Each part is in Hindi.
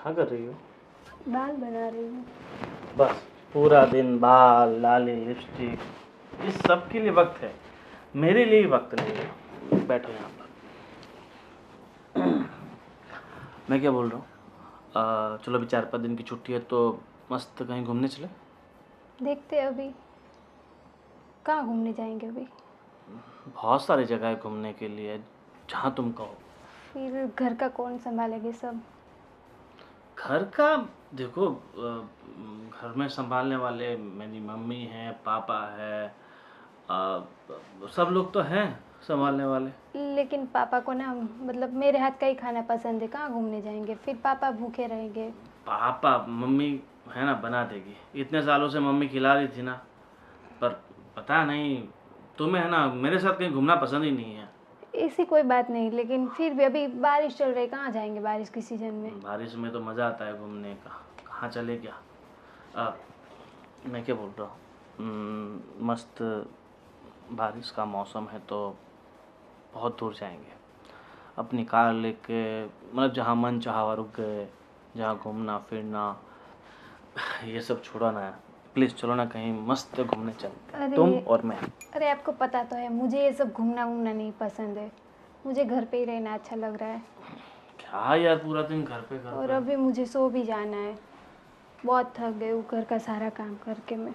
क्या कर रही हो? बाल बना रही हूँ। बस पूरा दिन बाल, लाली, लिपस्टिक, इस सब के लिए वक्त है, मेरे लिए वक्त नहीं है। बैठो यहाँ पर। मैं क्या बोल रहा हूँ, चलो अभी 4-5 दिन की छुट्टी है तो मस्त कहीं घूमने चले। देखते हैं अभी कहाँ घूमने जाएंगे अभी। बहुत सारी जगह है घूमने के लिए, जहाँ तुम कहो। फिर घर का कौन संभालेंगे सब। घर का देखो, घर में संभालने वाले मेरी मम्मी है, पापा है, सब लोग तो हैं संभालने वाले। लेकिन पापा को ना मतलब मेरे हाथ का ही खाना पसंद है, कहाँ घूमने जाएंगे, फिर पापा भूखे रहेंगे। पापा मम्मी है ना, बना देगी। इतने सालों से मम्मी खिला रही थी ना, पर पता नहीं तुम्हें है ना मेरे साथ कहीं घूमना पसंद ही नहीं है। ऐसी कोई बात नहीं, लेकिन फिर भी अभी बारिश चल रही, कहाँ जाएंगे बारिश के सीजन में। बारिश में तो मज़ा आता है घूमने का, कहाँ चले क्या। मैं क्या बोल रहा हूँ, मस्त बारिश का मौसम है तो बहुत दूर जाएंगे अपनी कार लेके, मतलब जहाँ मन चाहा वहाँ रुक गए, जहाँ घूमना फिरना ये सब छोड़ो ना। प्लीज़ चलो ना कहीं मस्त घूमने चलते हैं, तुम और मैं। अरे आपको पता तो है मुझे ये सब घूमना वूमना नहीं पसंद है, मुझे घर पे ही रहना अच्छा लग रहा है। क्या यार, पूरा दिन घर पे और अभी मुझे सो भी जाना है, बहुत थक गई हूँ घर का सारा काम करके मैं।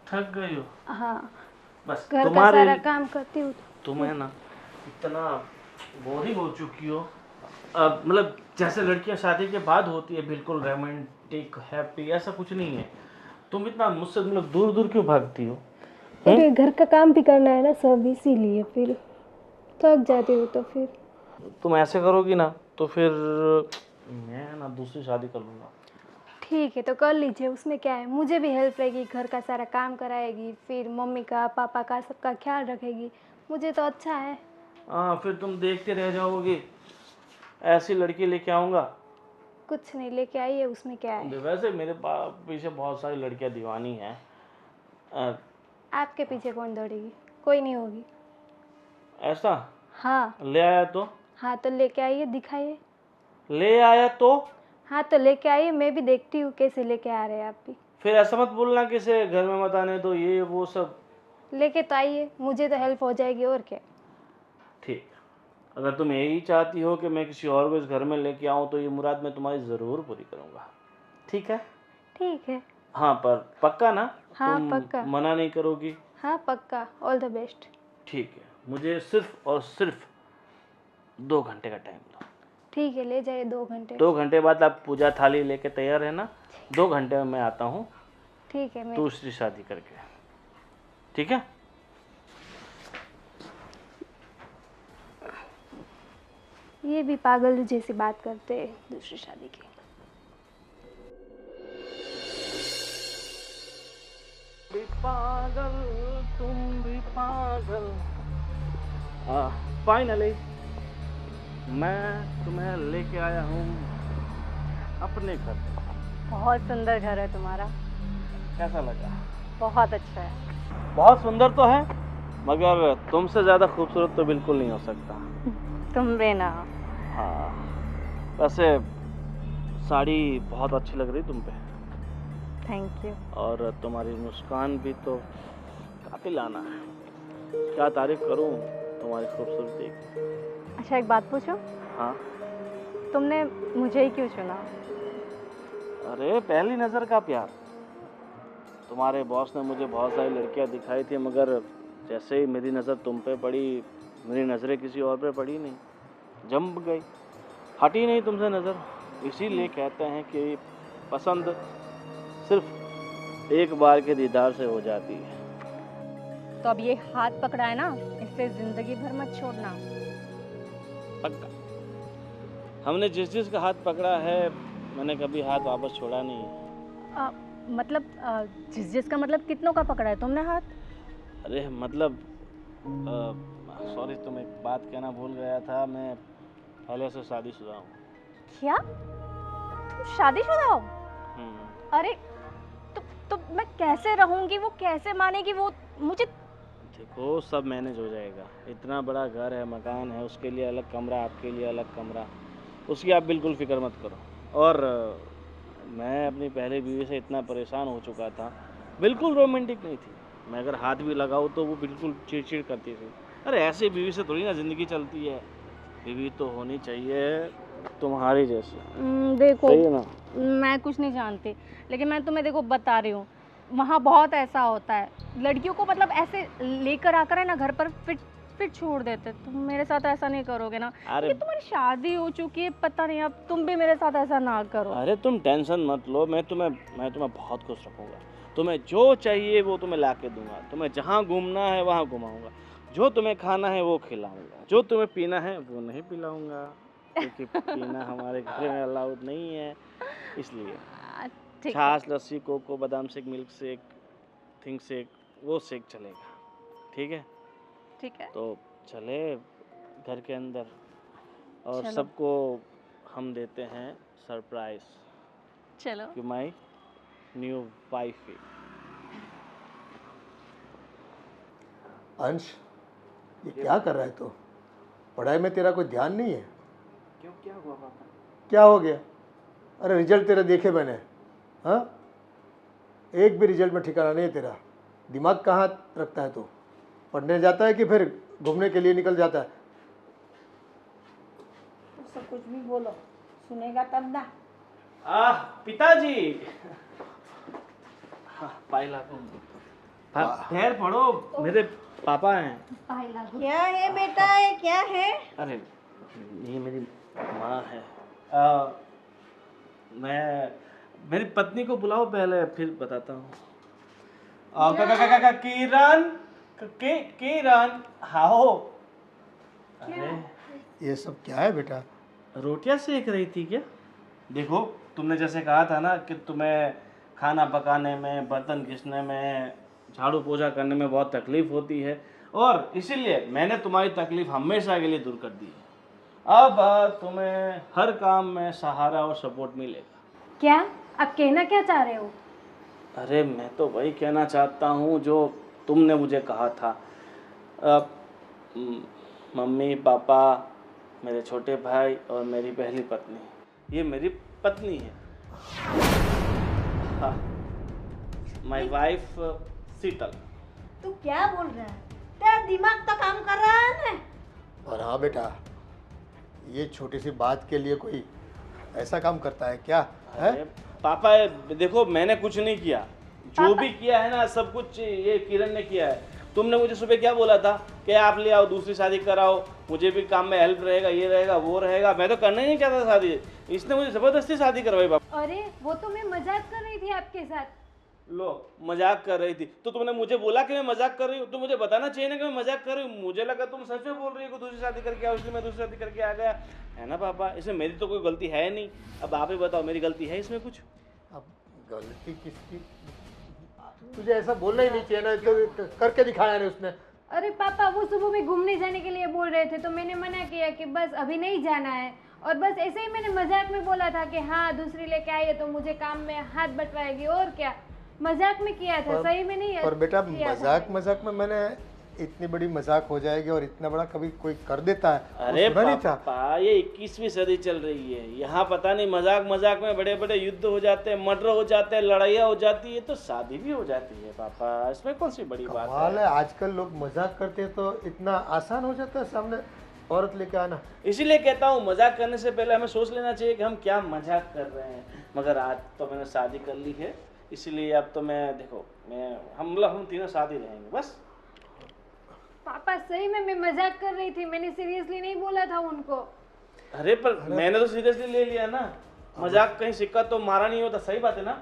थक गई हो? हाँ, बस घर का तुम्हारे सारा काम करती हूँ। तुम है ना इतना बोरिंग हो चुकी हो। अब मतलब जैसे लड़कियां शादी के बाद होती है, बिल्कुल रोमांटिक हैप्पी, ऐसा कुछ नहीं है। तुम इतना मुझसे मतलब दूर दूर क्यों भागती हो? अरे घर का काम भी करना है ना सब, इसीलिए फिर थक जाती हूँ तो फिर। तुम ऐसे करोगी ना तो फिर मैं ना दूसरी शादी कर लूँगा। ठीक है तो कर लीजिए, उसमें क्या है, मुझे भी हेल्प रहेगी, घर का सारा काम कराएगी, फिर मम्मी का पापा का सबका ख्याल रखेगी, मुझे तो अच्छा है। हाँ, फिर तुम देखते रह जाओगी, ऐसी लड़की लेके आऊँगा। कुछ नहीं लेके आइए, उसमें क्या है। वैसे मेरे पीछे बहुत सारी लड़कियां दीवानी हैं। अ, आपके पीछे कौन दौड़ेगी, कोई नहीं होगी। ऐसा? हाँ। ले आया तो? हाँ तो लेके आइए, दिखाइए। ले आया तो? हाँ तो लेके आइए, मैं भी देखती हूँ कैसे लेके आ रहे हैं आप भी। फिर ऐसा मत बोलना कि से घर में मत आने दो, ये वो सब। लेके तो आइए, मुझे तो हेल्प हो जाएगी और क्या। ठीक है, अगर तुम यही चाहती हो कि मैं किसी और को इस घर में लेके आऊँ तो ये मुराद मैं तुम्हारी ज़रूर पूरी करूँगा। ठीक है? ठीक है। हाँ, पर पक्का ना? हाँ तुम पक्का। मना नहीं करोगी? हाँ पक्का, ऑल द बेस्ट। ठीक है, मुझे सिर्फ और सिर्फ 2 घंटे का टाइम दो। ठीक है, ले जाइए 2 घंटे। 2 घंटे बाद आप पूजा थाली लेके तैयार रहना। 2 घंटे में मैं आता हूँ ठीक है। मैं दूसरी शादी करके। ठीक है? ये भी पागल जैसी बात करते हैं दूसरी शादी की। भी पागल, तुम भी पागल। फाइनली मैं तुम्हें लेके आया हूँ अपने घर। बहुत सुंदर घर है तुम्हारा। कैसा लगा? बहुत अच्छा है। बहुत सुंदर तो है, मगर तुमसे ज़्यादा खूबसूरत तो बिल्कुल नहीं हो सकता। तुम भी ना। हाँ, वैसे साड़ी बहुत अच्छी लग रही तुम पे, थैंक यू। और तुम्हारी मुस्कान भी तो काफिल आना है। क्या तारीफ करूं तुम्हारी खूबसूरती की। अच्छा एक बात पूछूं, हाँ? तुमने मुझे ही क्यों चुना। अरे पहली नज़र का प्यार। तुम्हारे बॉस ने मुझे बहुत सारी लड़कियां दिखाई थी, मगर जैसे ही मेरी नज़र तुम पे पड़ी, मेरी नज़रें किसी और पे पड़ी नहीं, जम गई, हटी नहीं तुमसे नज़र। इसीलिए कहते हैं कि पसंद सिर्फ एक बार के दीदार से हो जाती है। तो अब ये हाथ पकड़ा है ना, इससे जिंदगी भर मत छोड़ना। पक्का। हमने जिस जिस का हाथ पकड़ा है, मैंने कभी हाथ वापस छोड़ा नहीं है। मतलब जिस जिस का मतलब कितनों का पकड़ा है तुमने हाथ। अरे मतलब सॉरी, तुम एक बात कहना भूल गया था, मैं पहले से शादीशुदा हूँ। क्या तुम शादीशुदा हो। अरे तो मैं कैसे रहूंगी, वो कैसे मानेगी वो मुझे। देखो सब मैनेज हो जाएगा। इतना बड़ा घर है, मकान है, उसके लिए अलग कमरा, आपके लिए अलग कमरा, उसकी आप बिल्कुल फ़िक्र मत करो। और मैं अपनी पहली बीवी से इतना परेशान हो चुका था, बिल्कुल रोमांटिक नहीं थी। मैं अगर हाथ भी लगाऊँ तो वो बिल्कुल चिड़-चिड़ करती थी। अरे ऐसी बीवी से थोड़ी ना ज़िंदगी चलती है, बीवी तो होनी चाहिए तुम्हारी जैसी, देखो, सही है ना? मैं कुछ नहीं जानती, लेकिन मैं तुम्हें देखो बता रही हूँ, वहाँ बहुत ऐसा होता है, लड़कियों को मतलब ऐसे लेकर आकर है ना घर पर फिर छोड़ देते। तुम मेरे साथ ऐसा नहीं करोगे ना, अरे क्योंकि तुम्हारी शादी हो चुकी है, पता नहीं, अब तुम भी मेरे साथ ऐसा ना करो। अरे तुम टेंशन मत लो, मैं तुम्हें बहुत खुश रखूँगा। तुम्हें जो चाहिए वो तुम्हें ला के दूँगा, तुम्हें जहाँ घूमना है वहाँ घुमाऊँगा, जो तुम्हें खाना है वो खिलाऊँगा, जो तुम्हें पीना है वो नहीं पिलाऊँगा, क्योंकि पीना हमारे घर में अलाउड नहीं है, इसलिए। ठीक है, छाछ, लस्सी, कोको, बादाम shake, milk shake, think shake, वो शेक चलेगा, ठीक है? ठीक है, तो चले घर के अंदर और चलो सबको हम देते हैं सरप्राइज़ चलो। कि माई न्यू वाइफ है। अंश, ये क्या कर रहा है तू? पढ़ाई में तेरा कोई ध्यान नहीं है? क्यों, क्या हुआ पापा? क्या हो गया? अरे रिजल्ट तेरा देखे मैंने। हाँ, एक भी रिजल्ट में ठिकाना नहीं है तेरा। दिमाग कहाँ रखता है तू? पढ़ने जाता है कि फिर घूमने के लिए निकल जाता है? उससे कुछ भी बोलो, सुनेगा तब ना। पिताजी। हाँ, पाइला पैर पड़ो, मेरे पापा हैं। क्या है बेटा, ये क्या है? अरे ये मेरी माँ है। मैं मेरी पत्नी को बुलाओ पहले, फिर बताता हूँ। किरण, किरण, आओ। अरे ये सब क्या है बेटा? रोटियां सेक रही थी क्या? देखो, तुमने जैसे कहा था ना कि तुम्हें खाना पकाने में, बर्तन घिसने में, झाड़ू पोछा करने में बहुत तकलीफ होती है, और इसीलिए मैंने तुम्हारी तकलीफ हमेशा के लिए दूर कर दी है। अब तुम्हें हर काम में सहारा और सपोर्ट मिलेगा। क्या आप कहना क्या चाह रहे हो? अरे मैं तो वही कहना चाहता हूँ जो तुमने मुझे कहा था। मम्मी, पापा, मेरे छोटे भाई और मेरी पहली पत्नी, ये मेरी पत्नी है। हाँ, माई वाइफ शीतल। तू क्या बोल रहा है? तेरा दिमाग तो काम कर रहा है ना? और हाँ बेटा, ये छोटी सी बात के लिए कोई ऐसा काम करता है क्या? है? अरे पापा देखो, मैंने कुछ नहीं किया, जो भी किया है ना सब कुछ ये किरण ने किया है। तुमने मुझे सुबह क्या बोला था कि आप ले आओ, दूसरी शादी कराओ, मुझे भी काम में हेल्प रहेगा, ये रहेगा, वो रहेगा। मैं तो करना ही नहीं चाहता शादी, इसने मुझे जबरदस्ती शादी करवाई पापा। अरे वो तो मैं मजाक कर रही थी आपके साथ। लो, मजाक कर रही थी तो तुमने मुझे बोला कि मैं मजाक कर रही हूँ, तो मुझे बताना चाहिए ना कि मैं मजाक कर रही हूँ। मुझे लगा तुम सच में बोल रही हो कि दूसरी शादी करके आओ, इसलिए मैं दूसरी शादी करके आ गया, है ना पापा? इसमें मेरी तो कोई गलती है नहीं। अब आप ही बताओ, मेरी गलती है इसमें कुछ? अब गलती किसकी? तुझे ऐसा बोलना ही नहीं चाहिए ना, तो करके दिखाया नहीं उसने। अरे पापा, वो सुबह में घूमने जाने के लिए बोल रहे थे, तो मैंने मना किया कि बस अभी नहीं जाना है, और बस ऐसे ही मैंने मजाक में बोला था कि हाँ दूसरी लेके आई है तो मुझे काम में हाथ बटवाएगी, और क्या, मजाक में किया था, सही में नहीं। पर बेटा किया था। मजाक में मैंने इतनी बड़ी मजाक हो जाएगी और इतना बड़ा कभी कोई कर देता है? अरे वो सुना नहीं था? पापा, ये 21वीं सदी चल रही है, यहाँ पता नहीं मजाक मजाक में बड़े बड़े युद्ध हो जाते हैं, मर्डर हो जाते हैं, लड़ाइयाँ हो जाती है, तो शादी भी हो जाती है पापा, इसमें कौन सी बड़ी बात कमाल है? है, आजकल लोग मजाक करते हैं तो इतना आसान हो जाता है सामने औरत लेके आना। इसीलिए कहता हूँ, मजाक करने से पहले हमें सोच लेना चाहिए कि हम क्या मजाक कर रहे हैं। मगर आज तो मैंने शादी कर ली है, इसीलिए अब तो मैं देखो, हम तीनों साथ ही रहेंगे बस। पापा सही में मैं मजाक कर रही थी, मैंने सीरियसली नहीं बोला था उनको। अरे पर मैंने तो सीरियसली ले लिया ना, मजाक कहीं सिक्का तो मारा नहीं होता, सही बात है ना?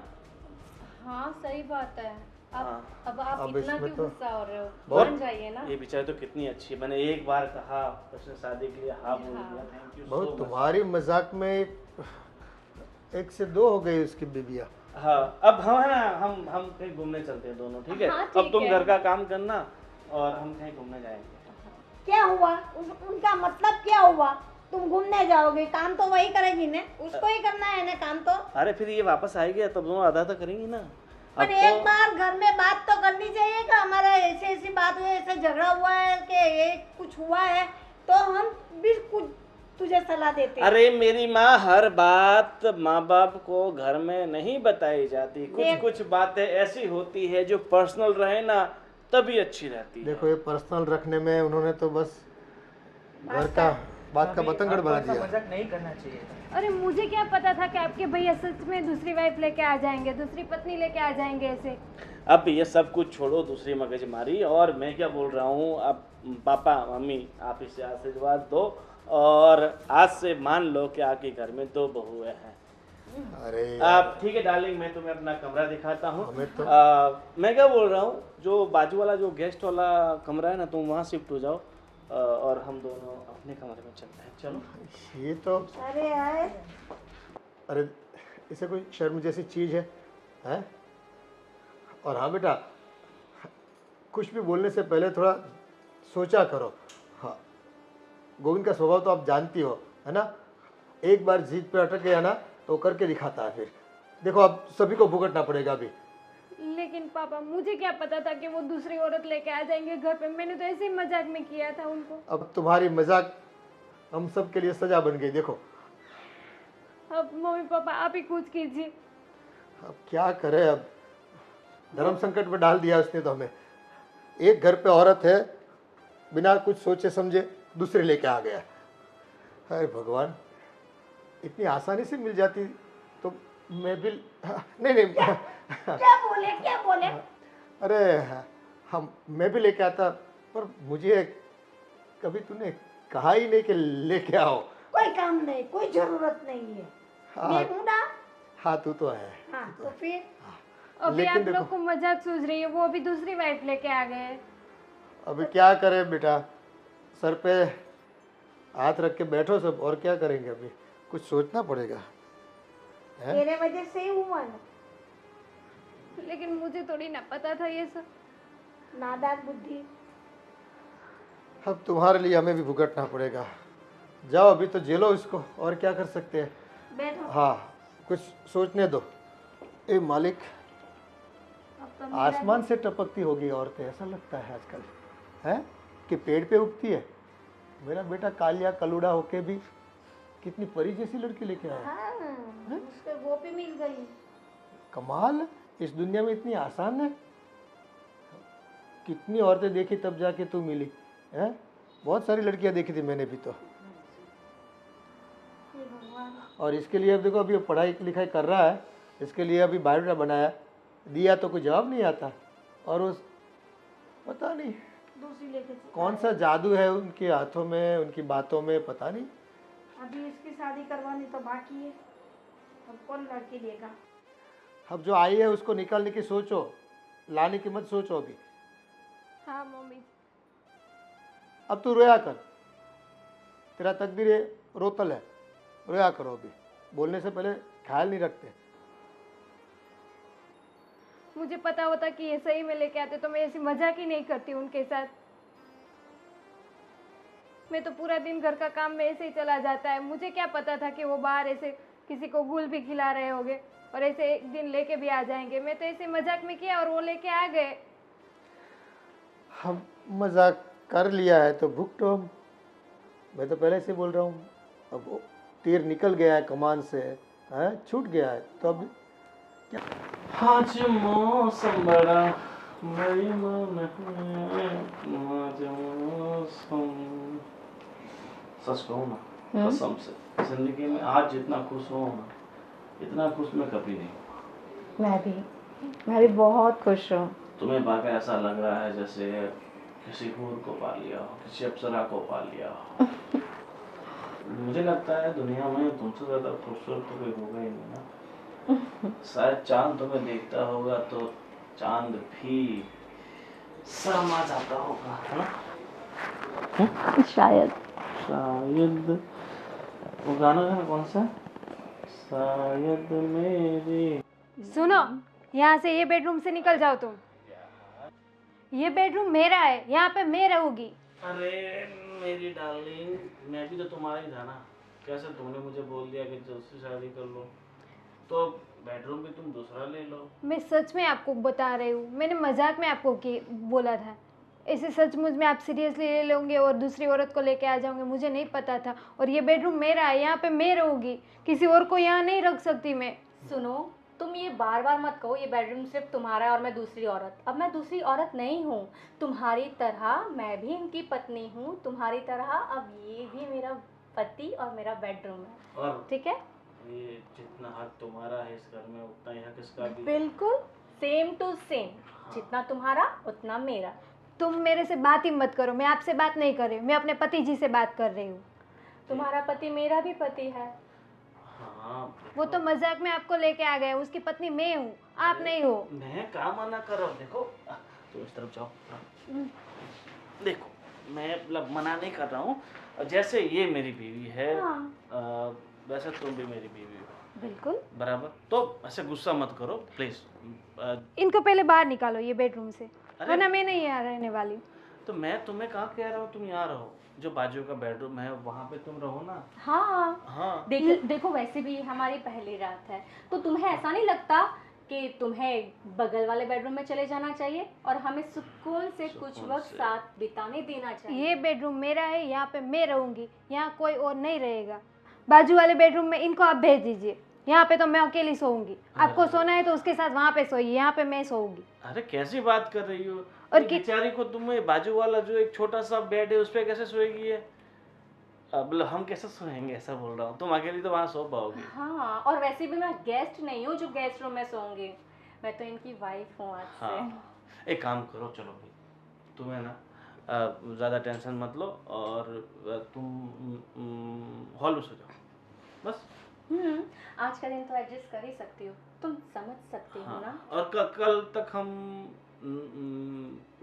हाँ सही बात है। अब आप अब इतना इसमें क्यों तो गुस्सा हो रहे हो? बहुत- मान जाइए ना। ये बेचारी तो कितनी अच्छी है, मैंने एक बार कहा, उसने शादी के लिए हाँ बोल दिया। थैंक यू बहुत सो मच। तुम्हारी मजाक में एक से दो हो गई उसकी बीबिया। हाँ, अब हम है ना, हम कहीं घूमने चलते हैं दोनों, ठीक है? हाँ, अब ठीक तुम है। घर का काम करना और हम कहीं घूमने जाएंगे। क्या हुआ? उनका मतलब क्या हुआ? तुम घूमने जाओगे, काम तो वही करेगी ना, उसको ही करना है ना काम तो। अरे फिर ये वापस आएगी तब दोनों आधा तो करेंगी ना। अब पर एक बार घर में बात तो करनी चाहिए कि हमारा ऐसी बात हुई, ऐसे झगड़ा हुआ है कि ये कुछ हुआ है, तो हम भी कुछ तुझे सलाह देते। अरे मेरी माँ, हर बात माँ बाप को घर में नहीं बताई जाती। कुछ देख। कुछ बातें ऐसी होती है जो पर्सनल रहे ना तभी अच्छी रहती है। देखो ये पर्सनल रखने में उन्होंने तो बस घर का बात का बतंगड़ बना दिया। मजाक नहीं करना चाहिए था। अरे मुझे क्या पता था कि आपके भैया सच में दूसरी वाइफ लेके आ जाएंगे, दूसरी पत्नी लेके आ जाएंगे ऐसे। अब ये सब कुछ छोड़ो, दूसरी मगजमारी। और मैं क्या बोल रहा हूँ, अब पापा मम्मी आप इसे आशीर्वाद दो और आज से मान लो कि आपके घर में 2 बहुएं हैं। अरे आप ठीक है डार्लिंग, मैं तुम्हें अपना कमरा दिखाता हूँ। हमें तो मैं क्या बोल रहा हूँ, जो बाजू वाला जो गेस्ट वाला कमरा है ना, तुम वहाँ शिफ्ट हो जाओ और हम दोनों अपने कमरे में चलते हैं। चलो। ये तो अरे यार, अरे इसे कोई शर्म जैसी चीज़ है हैं? और हाँ बेटा, कुछ भी बोलने से पहले थोड़ा सोचा करो। हाँ, गोविंद का स्वभाव तो आप जानती हो, है ना? एक बार जीत पे अटक गया ना तो करके दिखाता है। फिर देखो अब सभी को भुगतना पड़ेगा अभी। लेकिन पापा मुझे क्या पता था कि वो दूसरी औरत लेके आ जाएंगे घर पे। मैंने तो ऐसे ही मजाक में किया था उनको। अब तुम्हारी मजाक हम सब के लिए सजा बन गई। देखो अब मम्मी पापा आप ही कुछ कीजिए। अब क्या करें, अब धर्म संकट में डाल दिया उसने तो हमें। एक घर पे औरत है, बिना कुछ सोचे समझे दूसरे लेके आ गया। अरे भगवान, इतनी आसानी से मिल जाती तो मैं भी नहीं क्या बोले? अरे हम मैं भी लेके आता, पर मुझे कभी तूने कहा ही नहीं कि लेके आओ। कोई काम नहीं, कोई जरूरत नहीं है। मैं हूं ना। हाँ तू तो है। हाँ तो फिर अभी आप लेकिन लोग को मजाक सूझ रही है, वो अभी दूसरी वाइफ लेके आ गए। अभी क्या करें बेटा, सर पे हाथ रख के बैठो सब, और क्या करेंगे। अभी कुछ सोचना पड़ेगा। हैं? तेरे वजह से ही हुआ ना। लेकिन मुझे थोड़ी ना पता था ये सब। नादान बुद्धि। अब तुम्हारे लिए हमें भी भुगतना पड़ेगा। जाओ अभी तो जेलो इसको, और क्या कर सकते हैं। बैठो। हाँ कुछ सोचने दो। ए मालिक, अब तो मेरा आसमान से टपकती होगी औरतें, ऐसा लगता है आजकल है कि पेड़ पे उगती है। मेरा बेटा कालिया कलूड़ा होके भी कितनी परी जैसी लड़की लेके आया। हाँ, उसको वो भी मिल गई। कमाल है, इस दुनिया में इतनी आसान है। कितनी औरतें देखी तब जाके तू मिली है। बहुत सारी लड़कियां देखी थी मैंने भी तो। हे भगवान। और इसके लिए अब देखो, अभी पढ़ाई लिखाई कर रहा है, इसके लिए अभी बायोडाटा बनाया, दिया तो कोई जवाब नहीं आता। और उस पता नहीं दूसरी लेके कौन सा जादू है उनके हाथों में, उनकी बातों में, पता नहीं। अभी इसकी शादी करवानी तो बाकी है। अब कौन लड़की देगा? अब जो आई है उसको निकालने की सोचो, लाने की मत सोचो अभी। हाँ मम्मी। अब तू रोया कर, तेरा तकदीर ये रोतल है, रोया करो। अभी बोलने से पहले ख्याल नहीं रखते। मुझे पता होता कि ये सही में लेके आते तो मैं ऐसी मजाक ही नहीं करती उनके साथ। मैं तो पूरा दिन घर का काम में ऐसे ही चला जाता है। मुझे क्या पता था कि वो बाहर ऐसे किसी को गुल भी खिला रहे होंगे और ऐसे एक दिन लेके भी आ जाएंगे। मैं तो ऐसे मजाक में किया और वो लेके आ गए। हम मजाक कर लिया है तो भुगतो हम। मैं तो पहले से बोल रहा हूँ, अब वो तीर निकल गया है कमान से, है छूट गया है तो अब आज मौसम बड़ा बेईमान है, आज मौसम। सच कहूँ ना, कसम से जिंदगी में आज जितना खुश हूँ ना, इतना खुश मैं कभी नहीं हुआ। मैं भी बहुत खुश हूँ। तुम्हें पाकर ऐसा लग रहा है जैसे किसी हूर को पा लिया हो, किसी अप्सरा को पा लिया हो। मुझे लगता है दुनिया में तुमसे ज्यादा खूबसूरत तो कोई होगा ही नहीं ना। शायद चांद तुम्हें देखता होगा तो चांद भी शर्मा जाता होगा, है ना? शायद वो गाना है कौन सा, शायद मेरी। सुनो, यहाँ से ये बेडरूम से निकल जाओ तुम। ये बेडरूम मेरा है, यहाँ पे मैं रहूंगी। अरे मेरी डार्लिंग, मैं भी तो तुम्हारा ही था ना। कैसे तुमने मुझे बोल दिया कि दूसरी शादी कर लो, तो बेडरूम भी तुम दूसरा ले लो। मैं सच में आपको बता रही हूँ, मैंने मजाक में आपको बोला था। ऐसे सचमुच में आप सीरियसली ले लोगे और दूसरी औरत को लेके आ जाओगे, मुझे नहीं पता था। और ये बेडरूम मेरा है, यहाँ पे मैं रहूँगी, किसी और को यहाँ नहीं रख सकती मैं। सुनो, तुम ये बार बार मत कहो ये बेडरूम सिर्फ तुम्हारा है और मैं दूसरी औरत। अब मैं दूसरी औरत नहीं हूँ, तुम्हारी तरह मैं भी इनकी पत्नी हूँ, तुम्हारी तरह अब ये भी मेरा पति और मेरा बेडरूम है, और ठीक है? ये जितना हक तुम्हारा है इस घर में उतना ही हक इसका भी है। बिल्कुल सेम टू सेम, जितना तुम्हारा उतना मेरा। तुम मेरे से बात ही मत करो, मैं आपसे बात नहीं कर रही हूँ, मैं अपने पति जी से बात कर रही हूँ। तुम्हारा पति मेरा भी पति है। हाँ, वो तो मजाक में आपको लेके आ गए, उसकी पत्नी मैं हूँ, आप नहीं हो। मैं क्या मना कर रहा हूँ? देखो तुम इस तरफ जाओ। देखो मैं मतलब मना नहीं कर रहा हूँ, जैसे ये मेरी बीवी है हाँ। वैसे तुम भी मेरी बीवी हो, बिल्कुल। बराबर। तो ऐसे गुस्सा मत करो प्लीज। इनको पहले बाहर निकालो ये बेडरूम से, अरे- वरना मैं नहीं यहाँ रहने वाली हूँ। तो मैं तुम्हें कहाँ कह रहा हूँ तुम यहाँ रहो, जो बाजू का बेडरूम है वहाँ पे तुम रहो ना। हाँ हाँ देखो वैसे भी हमारी पहली रात है, तो तुम्हें ऐसा नहीं लगता कि तुम्हें बगल वाले बेडरूम में चले जाना चाहिए और हमें सुकून से कुछ सुकून वक्त से। साथ बिताने देना चाहिए? ये बेडरूम मेरा है, यहाँ पे मैं रहूंगी, यहाँ कोई और नहीं रहेगा। बाजू वाले बेडरूम में इनको आप भेज दीजिए, यहाँ पे तो मैं अकेली सोऊंगी। आपको सोना है तो उसके साथ वहाँ पे सोइए, यहाँ पे मैं सोऊंगी। अरे कैसी बात कर रही हो? और ये बेचारी को तुम्हें बाजू वाला जो एक छोटा सा बेड है उस पे कैसे सोएगी ये? अब हम कैसे सोएंगे, ऐसा बोल रहा हूँ। तुम अकेली तो वहाँ सो पाओगी। हाँ, और वैसे भी मैं गेस्ट नहीं हूँ जो गेस्ट रूम में सोऊंगी, मैं तो इनकी वाइफ हूँ आज से। हाँ एक काम करो, चलो भाई तुम्हें ना ज़्यादा टेंशन मत लो और तुम हॉल में सो जाओ बस। आज का दिन तो एडजस्ट कर ही सकती हो, तुम समझ सकती हो ना? हाँ, और कल तक हम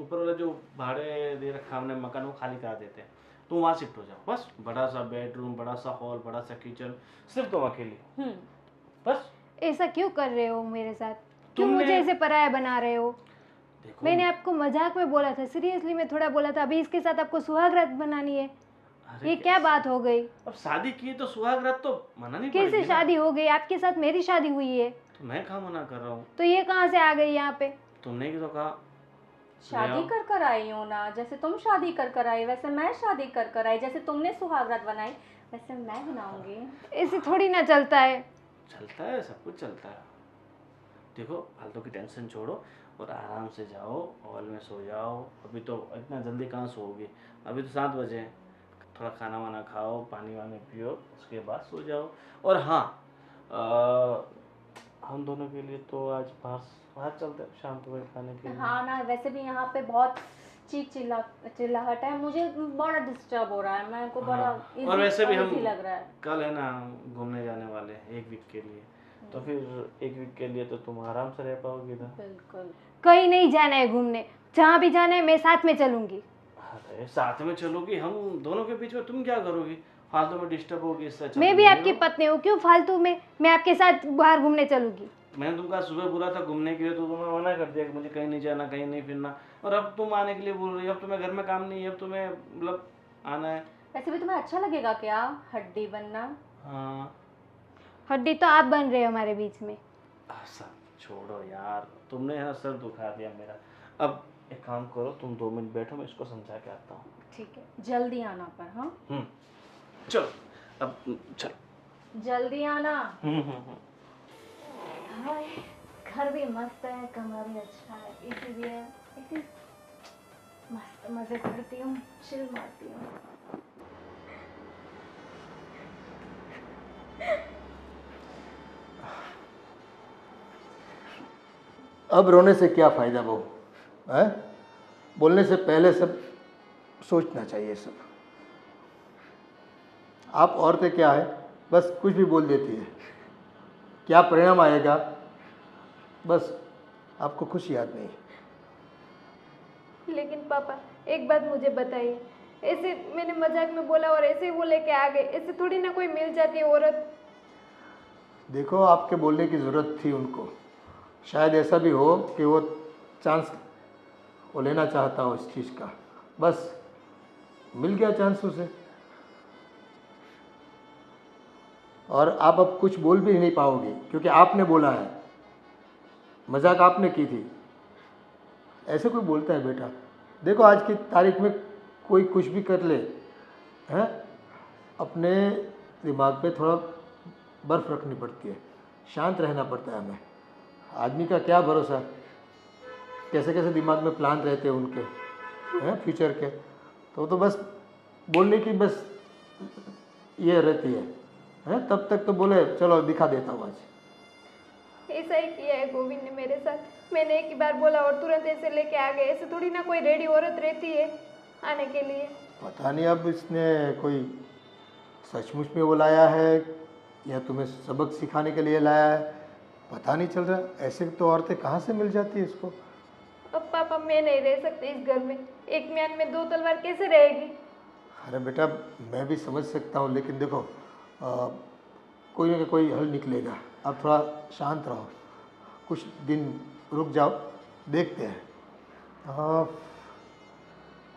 ऊपर वाला जो भाड़े दे रखा हमने मकान वो खाली करा देते हैं, तुम वहाँ शिफ्ट हो जाओ बस। बड़ा सा बेडरूम, बड़ा सा हॉल, बड़ा सा किचन, सिर्फ तुम अकेली हो बस। ऐसा क्यों कर रहे हो मेरे साथ? क्यों तुमने- मुझे ऐसे पराया बना रहे हो? देखो मैंने आपको मजाक में बोला था, सीरियसली में थोड़ा बोला था। अभी इसके साथ आपको सुहागरात बनानी है, अरे ये क्या बात हो गई? अब शादी की तो सुहागरात तो मना नहीं कैसे पड़ेगी ना। शादी हो गई? आपके साथ मेरी शादी हुई है, तो मैं कहाँ मना कर रहा हूँ? तो ये कहाँ से आ गई यहाँ पे? तुमने ही तो कहा। शादी कर कर आई हो ना, जैसे तुम शादी कर कर आई वैसे मैं शादी कर कर आई, जैसे तुमने सुहागरात बनाई वैसे मैं बनाऊंगी। ऐसे थोड़ी ना चलता है। चलता है, सब कुछ चलता है। देखो फालतू की टेंशन छोड़ो और आराम से जाओ, हॉल में सो जाओ। अभी तो इतना जल्दी कहाँ सोओगे, अभी तो 7 बजे हैं। थोड़ा खाना वाना खाओ, पानी वानी पियो, उसके बाद सो जाओ। और हाँ हम दोनों के लिए तो आज बाहर चलते हैं शाम को खाने के लिए। हाँ ना, वैसे भी यहाँ पे बहुत चीख चिल्लाहट है, मुझे बड़ा डिस्टर्ब हो रहा है, मेरे को बड़ा हाँ, और वैसे भी हम uneasy लग रहा है। कल है ना घूमने जाने वाले हैं 1 वीक के लिए, तो फिर 1 वीक के लिए तो तुम आराम से रह पाओगी ना। बिल्कुल। कहीं नहीं जाना है घूमने, जहाँ भी जाना है मैं साथ में चलूंगी। अरे साथ में चलोगी, हम दोनों के बीच में तुम क्या करोगी? फालतू में डिस्टर्ब होगी, इससे अच्छा मैं तुम भी नहीं आपकी रहो। पत्नी हूँ, क्यों फालतू में मैं आपके साथ बाहर घूमने चलूंगी? मैंने तुमको सुबह बोला था घूमने के लिए, तो तुमने मना कर दिया कि मुझे कहीं नहीं जाना, कहीं नहीं फिरना। और अब तुम आने के लिए बोल रही हो। अब तुम्हें घर में काम नहीं है, अब तुम्हें मतलब आना है। वैसे भी तुम्हें अच्छा लगेगा क्या हड्डी बनना? हाँ हड्डी तो आप बन रहे हो हमारे बीच में। सब छोड़ो यार, तुमने है ना सर दुखा दिया मेरा। अब एक काम करो, तुम 2 मिनट बैठो, मैं इसको समझा के आता हूँ। ठीक है, जल्दी आना पर। हाँ चलो अब चलो। जल्दी आना। हम्म। हाय, घर भी मस्त है, कमरा भी अच्छा है, एसी भी है, एसी मस्त मजे करती हूँ, चिल मारती हूँ। अब रोने से क्या फ़ायदा बहू है? बोलने से पहले सब सोचना चाहिए। सब आप औरतें क्या है, बस कुछ भी बोल देती है, क्या परिणाम आएगा बस आपको खुश याद नहीं। लेकिन पापा एक बात मुझे बताइए, ऐसे मैंने मजाक में बोला और ऐसे वो लेके आ गए, ऐसे थोड़ी ना कोई मिल जाती है औरत। देखो आपके बोलने की ज़रूरत थी उनको, शायद ऐसा भी हो कि वो चांस वो लेना चाहता हो इस चीज़ का, बस मिल गया चांस उसे। और आप अब कुछ बोल भी नहीं पाओगे क्योंकि आपने बोला है, मजाक आपने की थी। ऐसे कोई बोलता है बेटा? देखो आज की तारीख में कोई कुछ भी कर ले, हैं, अपने दिमाग पे थोड़ा बर्फ रखनी पड़ती है, शांत रहना पड़ता है हमें। आदमी का क्या भरोसा, कैसे कैसे दिमाग में प्लान रहते हैं उनके, हैं, फ्यूचर के। तो बस बोलने की बस ये रहती है, हैं, तब तक तो बोले चलो दिखा देता हूँ आज। ऐसा ही किया है गोविंद ने मेरे साथ। मैंने एक ही बार बोला और तुरंत ऐसे लेके आ गए। ऐसे थोड़ी ना कोई रेडी औरत रहती है आने के लिए। पता नहीं अब इसने कोई सचमुच में वो लाया है या तुम्हें सबक सिखाने के लिए लाया है, पता नहीं चल रहा। ऐसे तो औरतें कहाँ से मिल जाती है इसको। अब पापा मैं नहीं रह सकती इस घर में। एक म्यान में दो तलवार कैसे रहेगी? अरे बेटा मैं भी समझ सकता हूँ, लेकिन देखो कोई ना कोई हल निकलेगा। आप थोड़ा शांत रहो, कुछ दिन रुक जाओ, देखते हैं। हाँ,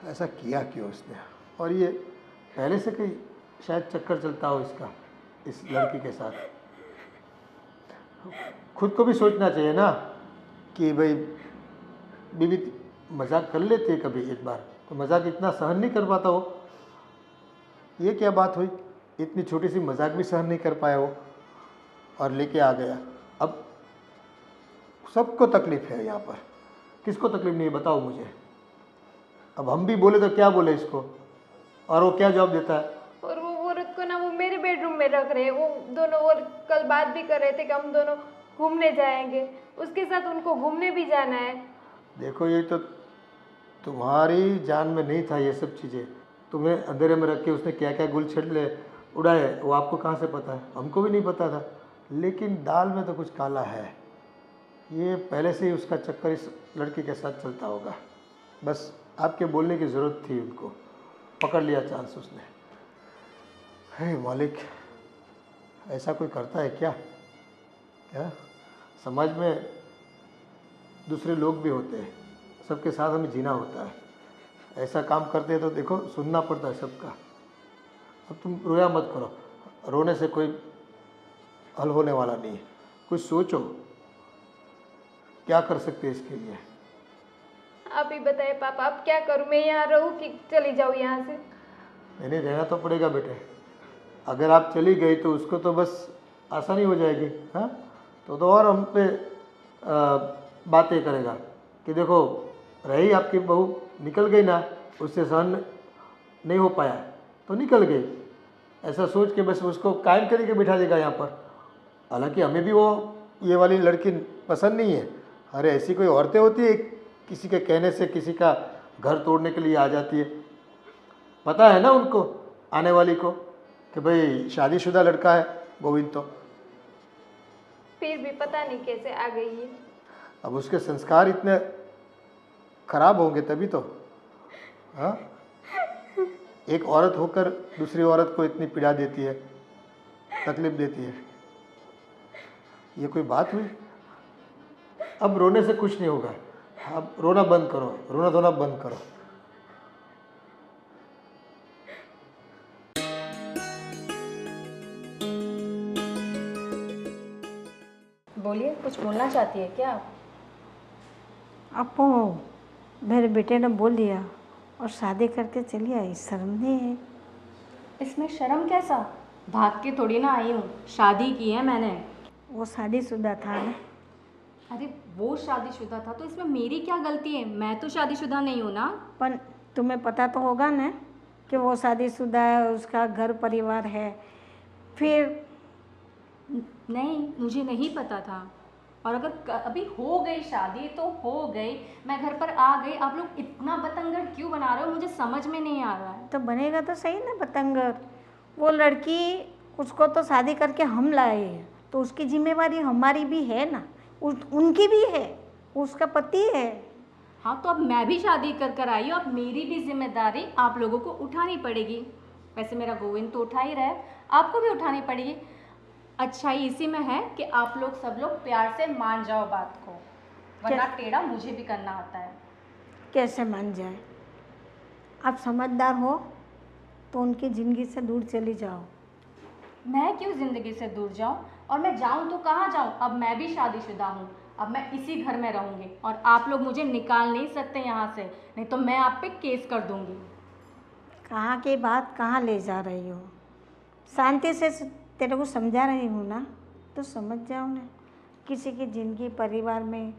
ऐसा किया क्यों उसने, और ये पहले से कहीं शायद चक्कर चलता हो इसका इस लड़की के साथ। खुद को भी सोचना चाहिए ना कि भाई बीवी मजाक कर लेती है कभी एक बार, तो मजाक इतना सहन नहीं कर पाता वो। ये क्या बात हुई, इतनी छोटी सी मजाक भी सहन नहीं कर पाया वो और लेके आ गया। अब सबको तकलीफ है यहाँ पर, किसको तकलीफ नहीं है बताओ मुझे। अब हम भी बोले तो क्या बोले इसको, और वो क्या जवाब देता है। और वो औरत को ना वो मेरे बेडरूम में रख रहे हैं। वो दोनों और कल बात भी कर रहे थे कि हम दोनों घूमने जाएंगे, उसके साथ उनको घूमने भी जाना है। देखो ये तो तुम्हारी जान में नहीं था ये सब चीज़ें। तुम्हें अंधेरे में रख के उसने क्या क्या गुल छिड़ले उड़ाए वो आपको कहाँ से पता है, हमको भी नहीं पता था। लेकिन दाल में तो कुछ काला है, ये पहले से ही उसका चक्कर इस लड़की के साथ चलता होगा। बस आपके बोलने की ज़रूरत थी, उनको पकड़ लिया चांस उसने। हे मालिक, ऐसा कोई करता है क्या? क्या समाज में दूसरे लोग भी होते हैं, सबके साथ हमें जीना होता है। ऐसा काम करते हैं तो देखो सुनना पड़ता है सबका। अब तुम रोया मत करो, रोने से कोई हल होने वाला नहीं है। कुछ सोचो क्या कर सकते हैं इसके लिए। आप ही बताइए पापा, अब क्या करूं? मैं यहाँ रहूं कि चली जाऊं यहाँ से? नहीं रहना तो पड़ेगा बेटे। अगर आप चली गई तो उसको तो बस आसानी हो जाएगी। हाँ, तो और हम पे बातें करेगा कि देखो रही आपकी बहू, निकल गई ना, उससे सहन नहीं हो पाया तो निकल गई, ऐसा सोच के बस उसको कायम करके बिठा देगा यहाँ पर। हालांकि हमें भी वो ये वाली लड़की पसंद नहीं है। अरे ऐसी कोई औरतें होती है किसी के कहने से किसी का घर तोड़ने के लिए आ जाती है। पता है ना उनको, आने वाली को, कि भाई शादीशुदा लड़का है गोविंद। तो फिर भी पता नहीं कैसे आ गई है। अब उसके संस्कार इतने खराब होंगे तभी तो। हाँ, एक औरत होकर दूसरी औरत को इतनी पीड़ा देती है, तकलीफ देती है, ये कोई बात हुई? अब रोने से कुछ नहीं होगा। अब रोना बंद करो, रोना धोना बंद करो। बोलिए, कुछ बोलना चाहती है क्या आप? आपको मेरे बेटे ने बोल दिया और शादी करके चली आई, शर्म नहीं है? इसमें शर्म कैसा? भाग के थोड़ी ना आई हूँ, शादी की है मैंने। वो शादीशुदा था ना। अरे वो शादीशुदा था तो इसमें मेरी क्या गलती है? मैं तो शादीशुदा नहीं हूँ ना। पर तुम्हें पता तो होगा ना कि वो शादीशुदा है, उसका घर परिवार है। फिर नहीं, मुझे नहीं पता था। और अगर अभी हो गई शादी तो हो गई, मैं घर पर आ गई। आप लोग इतना बतंगड़ क्यों बना रहे हो, मुझे समझ में नहीं आ रहा है। तो बनेगा तो सही ना बतंगड़। वो लड़की, उसको तो शादी करके हम लाए हैं, तो उसकी जिम्मेवारी हमारी भी है ना, उनकी भी है, उसका पति है। हाँ, तो अब मैं भी शादी कर कर आई हूँ, अब मेरी भी जिम्मेदारी आप लोगों को उठानी पड़ेगी। वैसे मेरा गोविंद तो उठा ही रहा है, आपको भी उठानी पड़ेगी। अच्छाई इसी में है कि आप लोग सब लोग प्यार से मान जाओ बात को, वरना टेढ़ा मुझे भी करना आता है। कैसे मान जाए? आप समझदार हो तो उनकी ज़िंदगी से दूर चली जाओ। मैं क्यों ज़िंदगी से दूर जाऊं? और मैं जाऊं तो कहाँ जाऊं? अब मैं भी शादीशुदा हूँ, अब मैं इसी घर में रहूँगी और आप लोग मुझे निकाल नहीं सकते यहाँ से, नहीं तो मैं आप पे केस कर दूँगी। कहाँ की बात कहाँ ले जा रही हो? शांति से तेरे को समझा रही हूँ ना, तो समझ जाओ ना। किसी की ज़िंदगी परिवार में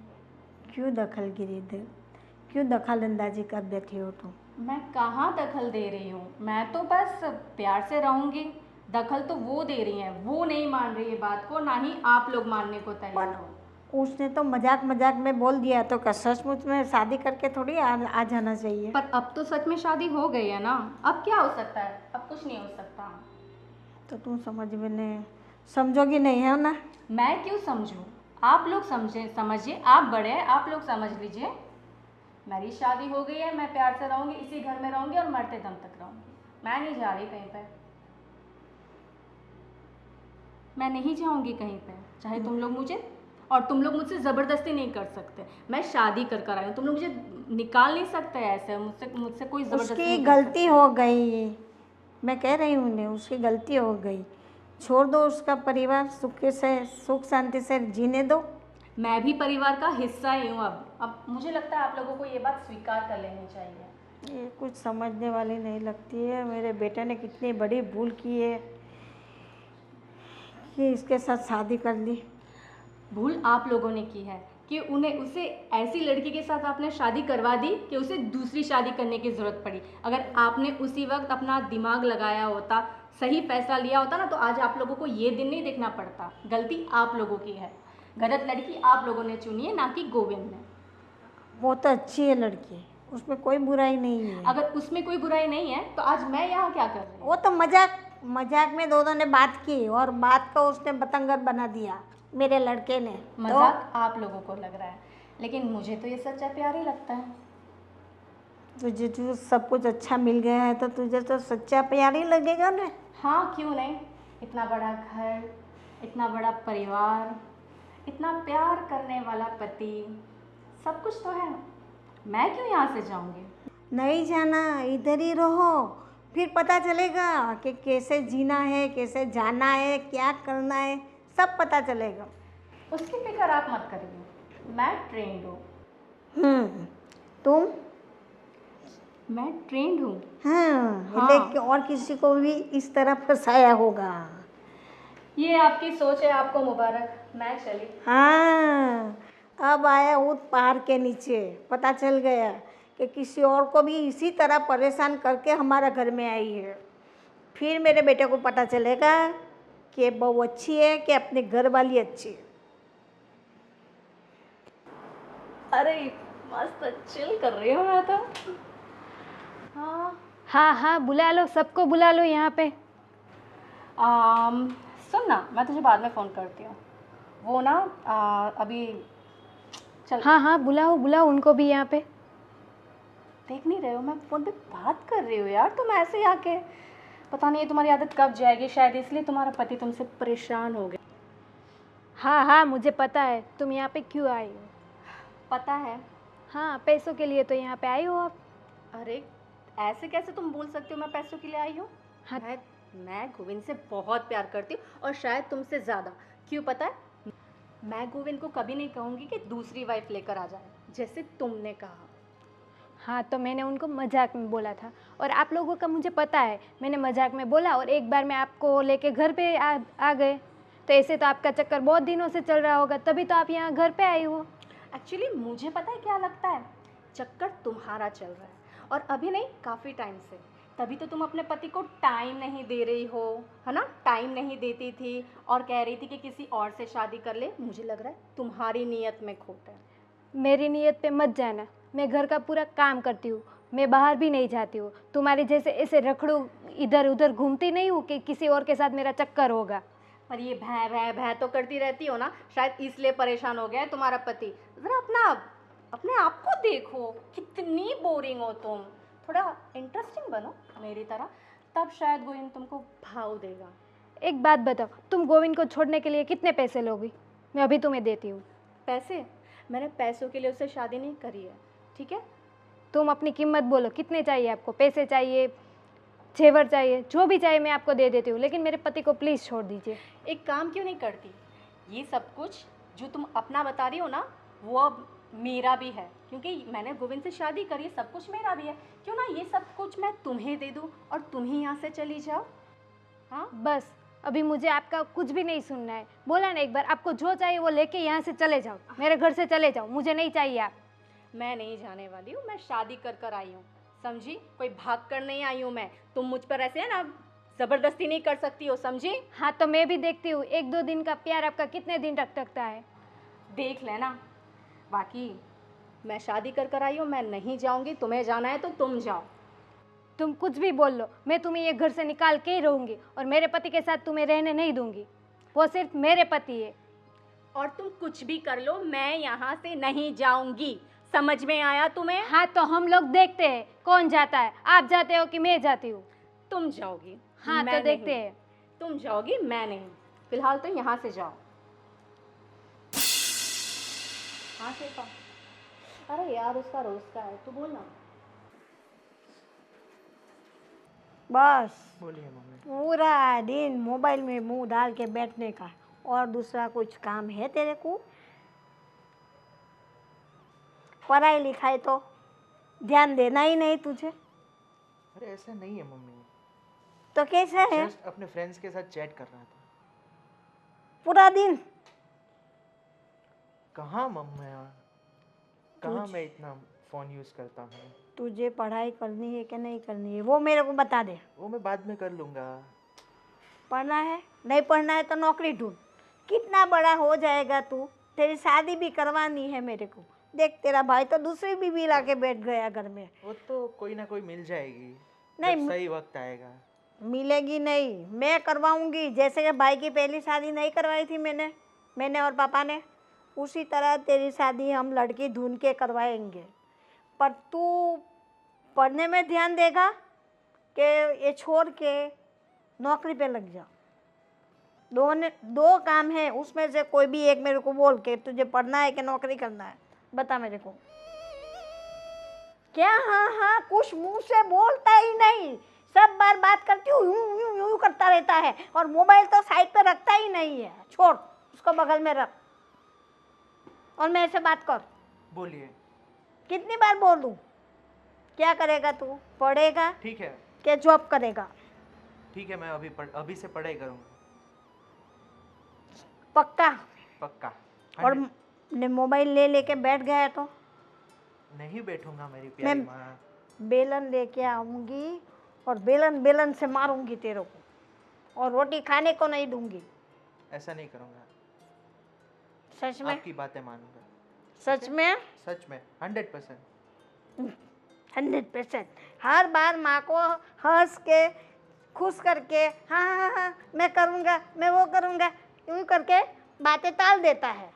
क्यों दखलगिरी दे, क्यों दखल अंदाजी कर देती हो तुम? मैं कहाँ दखल दे रही हूँ, मैं तो बस प्यार से रहूँगी। दखल तो वो दे रही हैं, वो नहीं मान रही है बात को, ना ही आप लोग मानने को तैयार हो। उसने तो मजाक मजाक में बोल दिया, तो क्या सचमुच में शादी करके थोड़ी आ जाना चाहिए? पर अब तो सच में शादी हो गई है ना, अब क्या हो सकता है? अब कुछ नहीं हो सकता। तो तुम समझोगी नहीं है ना? मैं क्यों समझूं? आप लोग समझिए, आप बड़े हैं, आप लोग समझ लीजिए। मेरी शादी हो गई है, मैं प्यार से रहूँगी, इसी घर में रहूँगी और मरते दम तक रहूँगी। मैं नहीं जा रही कहीं पे, मैं नहीं जाऊँगी कहीं पे, चाहे तुम लोग मुझे, और तुम लोग मुझसे ज़बरदस्ती नहीं कर सकते। मैं शादी कर आई हूँ, तुम लोग मुझे निकाल नहीं सकते ऐसे, मुझसे कोई ज़बरदस्ती उसकी नहीं कर गलती हो गई, मैं कह रही हूँ उन्हें, उसकी गलती हो गई। छोड़ दो उसका परिवार, सुख शांति से जीने दो। मैं भी परिवार का हिस्सा ही हूँ अब मुझे लगता है आप लोगों को ये बात स्वीकार कर लेनी चाहिए। ये कुछ समझने वाली नहीं लगती है। मेरे बेटे ने कितनी बड़ी भूल की है कि इसके साथ शादी कर ली। भूल आप लोगों ने की है कि उसे ऐसी लड़की के साथ आपने शादी करवा दी कि उसे दूसरी शादी करने की ज़रूरत पड़ी। अगर आपने उसी वक्त अपना दिमाग लगाया होता, सही फैसला लिया होता ना, तो आज आप लोगों को ये दिन नहीं देखना पड़ता। गलती आप लोगों की है, गलत लड़की आप लोगों ने चुनी है, ना कि गोविंद ने। वो तो अच्छी है लड़की, उसमें कोई बुराई नहीं है। अगर उसमें कोई बुराई नहीं है तो आज मैं यहाँ क्या कर रही हूँ? वो तो मजाक में दोनों ने बात की, और बात को उसने बतंगड़ बना दिया मेरे लड़के ने। मजाक आप लोगों को लग रहा है, लेकिन मुझे तो ये सच्चा प्यार ही लगता है। तुझे जो सब कुछ अच्छा मिल गया है तो तुझे तो सच्चा प्यार ही लगेगा ना। हाँ, क्यों नहीं। इतना बड़ा घर, इतना बड़ा परिवार, इतना प्यार करने वाला पति, सब कुछ तो है। मैं क्यों यहाँ से जाऊँगी? नहीं जाना, इधर ही रहो, फिर पता चलेगा कि कैसे जीना है, कैसे जाना है, क्या करना है, सब पता चलेगा। उसकी फिक्र आप मत करिए, मैं ट्रेंड हूँ। तुम? मैं ट्रेंड हूँ। हाँ। लेकिन और किसी को भी इस तरह फंसाया होगा। ये आपकी सोच है, आपको मुबारक। मैं चली। हाँ, अब आया ऊँट पहाड़ के नीचे, पता चल गया कि किसी और को भी इसी तरह परेशान करके हमारा घर में आई है। फिर मेरे बेटे को पता चलेगा कि बहू अच्छी है कि अपने घर वाली अच्छी है। अरे मस्त चिल कर रही हूँ मैं तो। हाँ, बुला लो, सबको बुला लो यहाँ पे। सुन ना, मैं तुझे बाद में फ़ोन करती हूँ। वो ना अभी चल। हाँ, बुलाओ उनको भी यहाँ पे। देख नहीं रहे हो, मैं फ़ोन पे बात कर रही हूँ यार, तुम ऐसे ही आके। पता नहीं तुम्हारी आदत कब जाएगी, शायद इसलिए तुम्हारा पति तुमसे परेशान हो गया। हाँ, मुझे पता है तुम यहाँ पे क्यों आई हो। पता है? हाँ, पैसों के लिए तो यहाँ पे आई हो आप। अरे ऐसे कैसे तुम बोल सकती हो मैं पैसों के लिए आई हूँ? हाँ। मैं गोविंद से बहुत प्यार करती हूँ, और शायद तुमसे ज़्यादा। क्यों पता है? मैं गोविंद को कभी नहीं कहूँगी कि दूसरी वाइफ लेकर आ जाए, जैसे तुमने कहा। हाँ, तो मैंने उनको मजाक में बोला था, और आप लोगों का मुझे पता है, मैंने मजाक में बोला और एक बार मैं आपको लेके घर पे आ गए। तो ऐसे तो आपका चक्कर बहुत दिनों से चल रहा होगा, तभी तो आप यहाँ घर पे आई हो। एक्चुअली मुझे पता है क्या लगता है, चक्कर तुम्हारा चल रहा है, और अभी नहीं, काफ़ी टाइम से। तभी तो तुम अपने पति को टाइम नहीं दे रही हो, है ना? टाइम नहीं देती थी और कह रही थी कि किसी और से शादी कर ले। मुझे लग रहा है तुम्हारी नीयत में खोट है। मेरी नीयत पे मत जाना, मैं घर का पूरा काम करती हूँ, मैं बाहर भी नहीं जाती हूँ। तुम्हारे जैसे ऐसे रखड़ू इधर उधर घूमती नहीं हूँ कि किसी और के साथ मेरा चक्कर होगा। पर ये भै भै भै तो करती रहती हो ना, शायद इसलिए परेशान हो गया है तुम्हारा पति। ज़रा अपने आप को देखो, कितनी बोरिंग हो तुम। थोड़ा इंटरेस्टिंग बनो मेरी तरह, तब शायद गोविंद तुमको भाव देगा। एक बात बताओ, तुम गोविंद को छोड़ने के लिए कितने पैसे लोगी? मैं अभी तुम्हें देती हूँ। पैसे? मैंने पैसों के लिए उससे शादी नहीं करी है, ठीक है? तुम अपनी कीमत बोलो, कितने चाहिए आपको? पैसे चाहिए, जेवर चाहिए, जो भी चाहिए मैं आपको दे देती हूँ, लेकिन मेरे पति को प्लीज़ छोड़ दीजिए। एक काम क्यों नहीं करती? ये सब कुछ जो तुम अपना बता रही हो ना, वो अब मेरा भी है, क्योंकि मैंने गोविंद से शादी करी है, सब कुछ मेरा भी है। क्यों ना ये सब कुछ मैं तुम्हें दे दूँ और तुम ही यहाँ से चली जाओ। हाँ बस अभी मुझे आपका कुछ भी नहीं सुनना है। बोला ना एक बार, आपको जो चाहिए वो लेके यहाँ से चले जाओ, मेरे घर से चले जाओ, मुझे नहीं चाहिए आप। मैं नहीं जाने वाली हूँ, मैं शादी कर कर आई हूँ, समझी? कोई भाग कर नहीं आई हूँ मैं। तुम मुझ पर ऐसे है ना ज़बरदस्ती नहीं कर सकती हो, समझी? हाँ तो मैं भी देखती हूँ 1-2 दिन का प्यार आपका कितने दिन तक टकता है। देख लेना। बाकी मैं शादी कर कर आई हूँ, मैं नहीं जाऊँगी। तुम्हें जाना है तो तुम जाओ। तुम कुछ भी बोल लो, मैं तुम्हें ये घर से निकाल के ही रहूँगी और मेरे पति के साथ तुम्हें रहने नहीं दूंगी। वो सिर्फ मेरे पति है। और तुम कुछ भी कर लो, मैं यहाँ से नहीं जाऊँगी। समझ में आया तुम्हें? हाँ तो हम लोग देखते हैं कौन जाता है, आप जाते हो कि मैं जाती हूँ। तुम जाओगी। हाँ मैं तो देखते नहीं। हैं। तुम जाओगी, मैं नहीं। फिलहाल तो यहाँ से जाओ। हाँ शिल्पा। अरे यार उसका रोज का है, तू बोल ना। बस बोलिए मम्मी। पूरा दिन मोबाइल में मुंह डाल के बैठने का, और दूसरा कुछ काम है तेरे को? पढ़ाई लिखाई तो ध्यान देना ही नहीं तुझे। अरे ऐसा नहीं है मम्मी, तो कैसा है? जस्ट अपने फ्रेंड्स के साथ चैट कर रहा था। पूरा दिन कहाँ मम्मी, कहाँ मैं इतना फ़ोन यूज़ करता हूँ। तुझे पढ़ाई करनी है कि नहीं करनी है वो मेरे को बता दे। वो मैं बाद में कर लूँगा। पढ़ना है, नहीं पढ़ना है तो नौकरी ढूंढ। कितना बड़ा हो जाएगा तू, तेरी शादी भी करवानी है मेरे को। देख तेरा भाई तो दूसरी बीवी ला के बैठ गया घर में। वो तो कोई ना कोई मिल जाएगी, नहीं, जब सही वक्त आएगा। मिलेगी नहीं, मैं करवाऊंगी। जैसे कि भाई की पहली शादी नहीं करवाई थी मैंने और पापा ने, उसी तरह तेरी शादी हम लड़की ढूंढ के करवाएंगे। पर तू पढ़ने में ध्यान देगा कि ये छोड़ के नौकरी पे लग जा। दो काम है, उसमें से कोई भी एक मेरे को बोल के तुझे पढ़ना है कि नौकरी करना है, बता मेरे को। क्या हाँ हाँ कुछ मुंह से बोलता ही नहीं, सब बार बात करती हूँ यूं यूं यूं करता रहता है, और मोबाइल तो साइड पे रखता ही नहीं है। छोड़ उसको, बगल में रख और मेरे से बात कर। बोलिए। कितनी बार बोलूं? क्या करेगा तू? पढ़ेगा ठीक है, कि जॉब करेगा? ठीक है, मैं अभी से पढ़ाई करूँगा। पक्का? पक्का। और ने मोबाइल ले लेके बैठ गया तो नहीं बैठूंगा मेरी प्यारी मैं माँ। बेलन लेके आऊंगी और बेलन से मारूंगी तेरे को, और रोटी खाने को नहीं दूंगी। ऐसा नहीं करूँगा, सच में? आपकी बातें मानूंगा। सच में? सच में 100%। 100%। हर बार माँ को हंस के खुश करके हाँ हाँ हाँ मैं करूँगा, मैं वो करूँगा, यूँ करके बातें टाल देता है।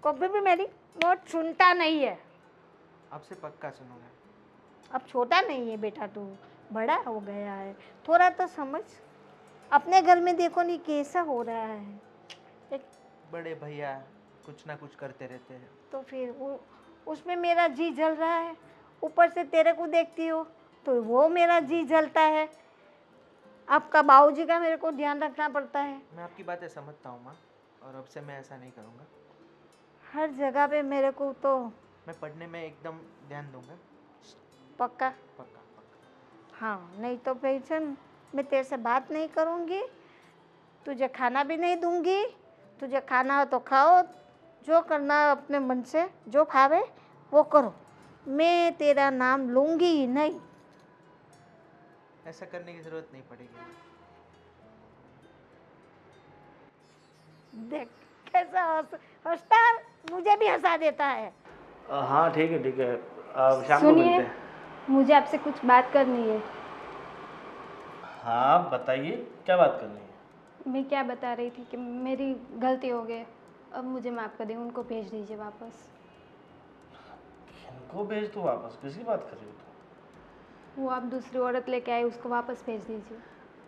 कभी भी मेरी बात सुनता नहीं है। आपसे पक्का सुनूंगा। अब छोटा नहीं है बेटा, तू बड़ा हो गया है, थोड़ा तो समझ। अपने घर में देखो नहीं कैसा हो रहा है। एक बड़े भैया कुछ ना कुछ करते रहते हैं। तो फिर उसमें मेरा जी जल रहा है, ऊपर से तेरे को देखती हो तो वो मेरा जी जलता है। आपका बाबूजी का मेरे को ध्यान रखना पड़ता है। मैं आपकी बातें समझता हूँ माँ, और अब से मैं ऐसा नहीं करूँगा। हर जगह पे मेरे को तो मैं पढ़ने में एकदम ध्यान दूंगा। पक्का? पक्का पक्का। हाँ, नहीं तो पेंशन मैं तेरे से बात नहीं करूँगी, तुझे खाना भी नहीं दूँगी। तुझे खाना हो तो खाओ, जो करना है अपने मन से जो खावे वो करो, मैं तेरा नाम लूँगी ही नहीं। ऐसा करने की ज़रूरत नहीं पड़ेगी। देख कैसा हंसता है, मुझे भी हंसा देता है। हाँ ठीक है ठीक है, अब शाम को मिलते सुनिए, हैं। मुझे आपसे कुछ बात करनी है। हाँ बताइए, क्या बात करनी है? मैं क्या बता रही थी कि मेरी गलती हो गई, अब मुझे माफ़ कर दें, उनको भेज दीजिए वापस। इनको भेज दो वापस? किसकी बात कर रही हो तुम? वो आप दूसरी औरत लेके आए, उसको वापस भेज दीजिए।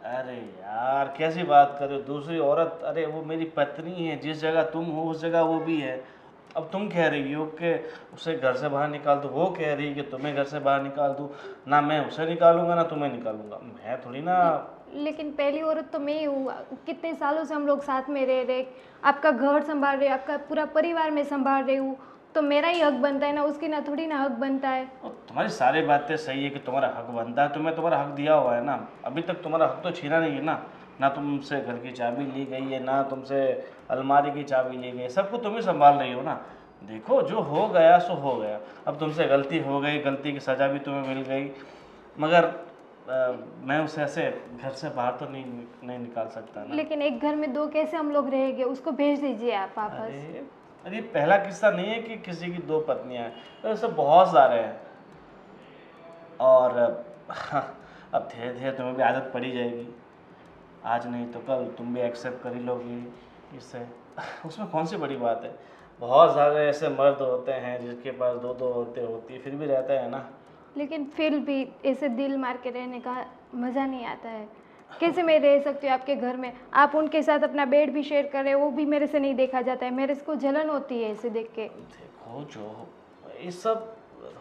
अरे यार कैसी बात कर रहे हो? दूसरी औरत? अरे वो मेरी पत्नी है, जिस जगह तुम हो उस जगह वो भी है। अब तुम कह रही हो कि उसे घर से बाहर निकाल दो, वो कह रही है कि तुम्हें घर से बाहर निकाल दूँ। ना मैं उसे निकालूंगा ना तुम्हें निकालूंगा, मैं थोड़ी ना। लेकिन पहली औरत तो मैं ही हूँ। कितने सालों से हम लोग साथ में रह रहे, आपका घर संभाल रहे, आपका पूरा परिवार में संभाल रही हूँ, तो मेरा ही हक बनता है ना, उसकी ना थोड़ी ना हक बनता है। और तुम्हारी सारी बातें सही है कि तुम्हारा हक बनता है, तुम्हें तुम्हारा हक दिया हुआ है ना। अभी तक तुम्हारा हक तो छीना नहीं है ना। ना तुमसे घर की चाबी ली गई है, ना तुमसे अलमारी की चाबी ली गई है, सबको तुम ही संभाल रही हो ना। देखो जो हो गया सो हो गया, अब तुमसे गलती हो गई, गलती की सज़ा भी तुम्हें मिल गई, मगर मैं उसे ऐसे घर से बाहर तो नहीं निकाल सकता ना। लेकिन एक घर में दो कैसे हम लोग रहेंगे, उसको भेज दीजिए आप वापस। अरे पहला किस्सा नहीं है कि किसी की दो पत्नियां हैं, तो ऐसे बहुत सारे हैं। और अब धीरे धीरे तुम्हें भी आदत पड़ी जाएगी, आज नहीं तो कल तुम भी एक्सेप्ट कर ही लोगी इससे। उसमें कौन सी बड़ी बात है। बहुत सारे ऐसे मर्द होते हैं जिसके पास दो दो औरतें होती है, फिर भी रहता है ना। लेकिन फिर भी ऐसे दिल मार के रहने का मज़ा नहीं आता है। कैसे मैं रह सकती हूँ आपके घर में, आप उनके साथ अपना बेड भी शेयर कर रहे हो, वो भी मेरे से नहीं देखा जाता है, मेरे को जलन होती है ऐसे देख के। देखो जो ये सब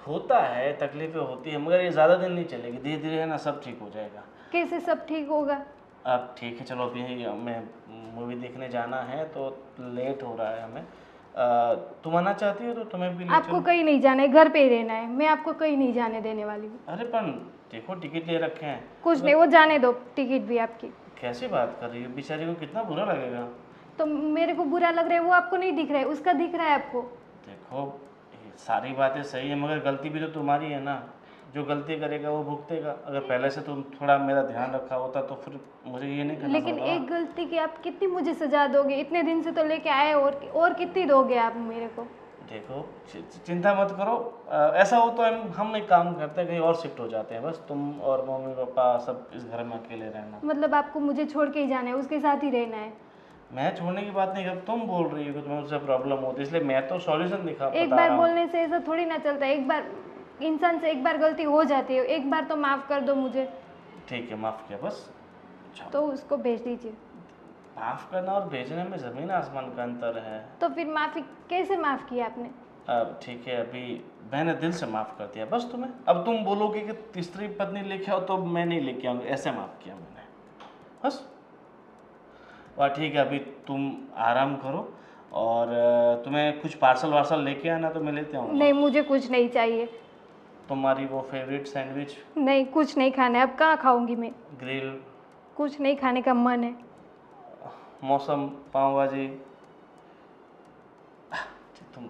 होता है, तकलीफें होती है, मगर ये ज़्यादा दिन नहीं चलेगी, धीरे धीरे है ना सब ठीक हो जाएगा। कैसे सब ठीक होगा? अब ठीक है चलो, अभी हमें मूवी देखने जाना है तो लेट हो रहा है हमें। तुम आना चाहती हो तो तुम्हें भी ले आपको चलूं? कहीं नहीं जाना है, घर पे ही रहना है, मैं आपको कहीं नहीं जाने देने वाली हूँ। अरे पर देखो टिकट ले रखे हैं। कुछ नहीं, वो जाने दो, टिकट भी आपकी। कैसी बात कर रही हो, बेचारी को कितना बुरा लगेगा। तो मेरे को बुरा लग रहा है, वो आपको नहीं दिख रहा है, उसका दिख रहा है आपको। देखो ये सारी बातें सही है, मगर गलती भी तो तुम्हारी है ना। जो गलती करेगा वो भुगतेगा। अगर पहले से तुम थोड़ा मेरा ध्यान रखा होता तो फिर मुझे ये नहीं करना लेकिन पड़ता। एक गलती की आप कितनी मुझे सजा दोगे? इतने दिन से तो लेके आए, और कितनी दोगे आप मेरे को? देखो चिंता मत करो, ऐसा हो तो हम एक काम करते हैं, कहीं और शिफ्ट हो जाते हैं, बस तुम और मम्मी पापा सब इस घर में अकेले रहना। मतलब आपको मुझे छोड़ के ही जाना है, उसके साथ ही रहना है? मैं छोड़ने की बात नहीं कर, तुम बोल रही हो कि तुम्हें उससे प्रॉब्लम होती है, इसलिए मैं तो सॉल्यूशन एक बार बोलने से ऐसा थोड़ी ना चलता है। एक बार इंसान से एक बार गलती हो जाती है, एक बार तो माफ़ कर दो मुझे। ठीक है माफ़ किया बस। तो उसको भेज दीजिए। माफ़ करना और भेजने में ज़मीन आसमान का अंतर है। तो फिर माफ़ी कैसे माफ़ किया आपने? अब ठीक है, अभी मैंने दिल से माफ़ कर दिया बस तुम्हें। अब तुम बोलोगे कि तीसरी पत्नी लेके आओ तो मैं नहीं लेके आऊँगी, ऐसे माफ़ किया मैंने बस। वाह ठीक है, अभी तुम आराम करो और तुम्हें कुछ पार्सल वार्सल लेके आना तो मैं लेते आऊँगा। नहीं, मुझे कुछ नहीं चाहिए। तुम्हारी वो फेवरेट सैंडविच? नहीं, कुछ नहीं खाना है। अब कहाँ खाऊंगी मैं? ग्रिल? कुछ नहीं खाने का मन है। मौसम पाव भाजी? तुम,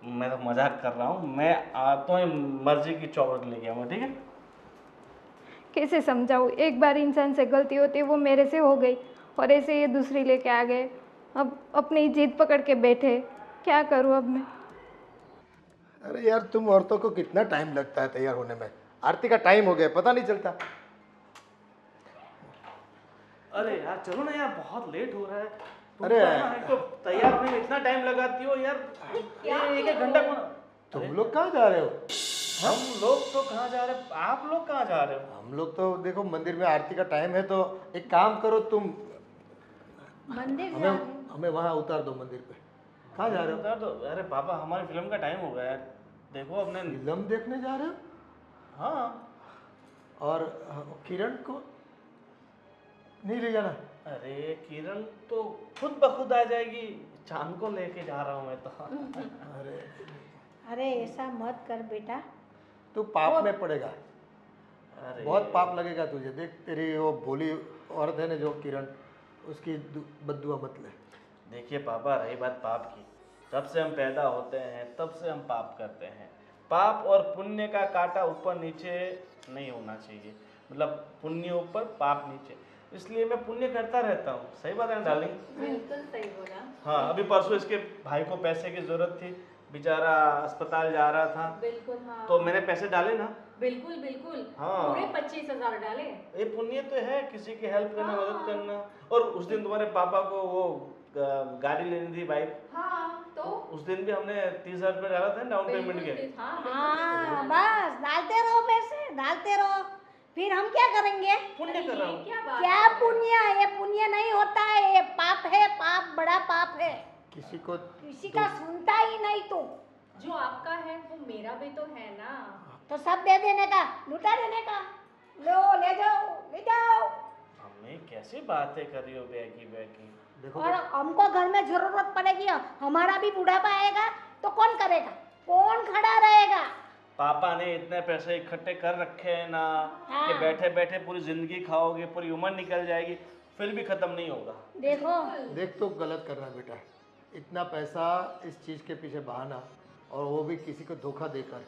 मैं तो मजाक कर रहा हूँ, मैं तुम्हें मर्जी की चॉकलेट लेके आऊँगा, ठीक है? कैसे समझाऊँ? एक बार इंसान से गलती होती है, वो मेरे से हो गई, और ऐसे ये दूसरी लेके आ गए। अब अपनी जिद पकड़ के बैठे, क्या करूँ अब मैं? अरे यार तुम औरतों को कितना टाइम लगता है तैयार होने में। आरती का टाइम हो गया, पता नहीं चलता। अरे यार चलो ना यार, बहुत लेट हो रहा है। तुम अरे तो ना तो तैयार होने में इतना टाइम लगाती हो यार, एक एक घंटा कौन। तुम लोग कहाँ जा रहे हो? हम लोग तो कहाँ जा रहे हैं, आप लोग कहाँ जा रहे हो? हम लोग तो देखो मंदिर में आरती का टाइम है, तो एक काम करो तुम, मंदिर हमें वहाँ उतार दो मंदिर पे। कहाँ जा रहे हो? उतार दो। अरे पापा हमारी फिल्म का टाइम हो गया है, देखो अपने। फिल्म देखने जा रहे हो? हाँ। और किरण को नहीं ले जाना? अरे किरण तो खुद ब खुद आ जाएगी, चांद को लेके जा रहा हूँ मैं तो। अरे अरे ऐसा मत कर बेटा। तू पाप में पड़ेगा, अरे बहुत पाप लगेगा तुझे। देख तेरी वो भोली औरत है ना जो किरण, उसकी बद्दुआ मत ले। देखिए पापा, रही बात पाप की, जब से हम पैदा होते हैं तब से हम पाप करते हैं। पाप और पुण्य का कांटा ऊपर नीचे नहीं होना चाहिए, मतलब पुण्य ऊपर पाप नीचे, इसलिए मैं पुण्य करता रहता हूँ। सही बात है ना डार्लिंग? बिल्कुल सही बोला। हाँ, अभी परसों इसके भाई को पैसे की जरूरत थी, बेचारा अस्पताल जा रहा था, बिल्कुल हाँ। तो मैंने पैसे डाले ना। बिल्कुल बिल्कुल। हाँ। पूरे 25,000 डाले। ये पुण्य तो है, किसी की हेल्प करना, मदद करना। और उस दिन तुम्हारे पापा को वो गाड़ी लेनी थी, बाइक। हाँ तो उस दिन भी हमने 30,000 रुपये डाला था डाउन पेमेंट के। हाँ हाँ बस डालते रहो पैसे, डालते रहो। फिर हम क्या करेंगे? पुण्य कर रहा हूँ। क्या बात क्या पुण्य? ये पुण्य नहीं होता है, ये पाप है, पाप बड़ा पाप है। किसी को किसी का सुनता ही नहीं तू। जो आपका है वो मेरा भी तो है ना। तो सब दे देने का, लुटा देने का। लो ले जाओ, ले जाओ। मम्मी कैसी बातें कर रही हो बैगी बैगी। देखो और हमको घर में जरूरत पड़ेगी, हमारा भी बुढ़ापा आएगा तो कौन करेगा, कौन खड़ा रहेगा। पापा ने इतने पैसे इकट्ठे कर रखे हैं ना हाँ। कि बैठे बैठे पूरी जिंदगी खाओगे, पूरी उम्र निकल जाएगी, फिर भी खत्म नहीं होगा। देखो देख तो गलत कर रहा है बेटा, इतना पैसा इस चीज़ के पीछे बहाना, और वो भी किसी को धोखा देकर,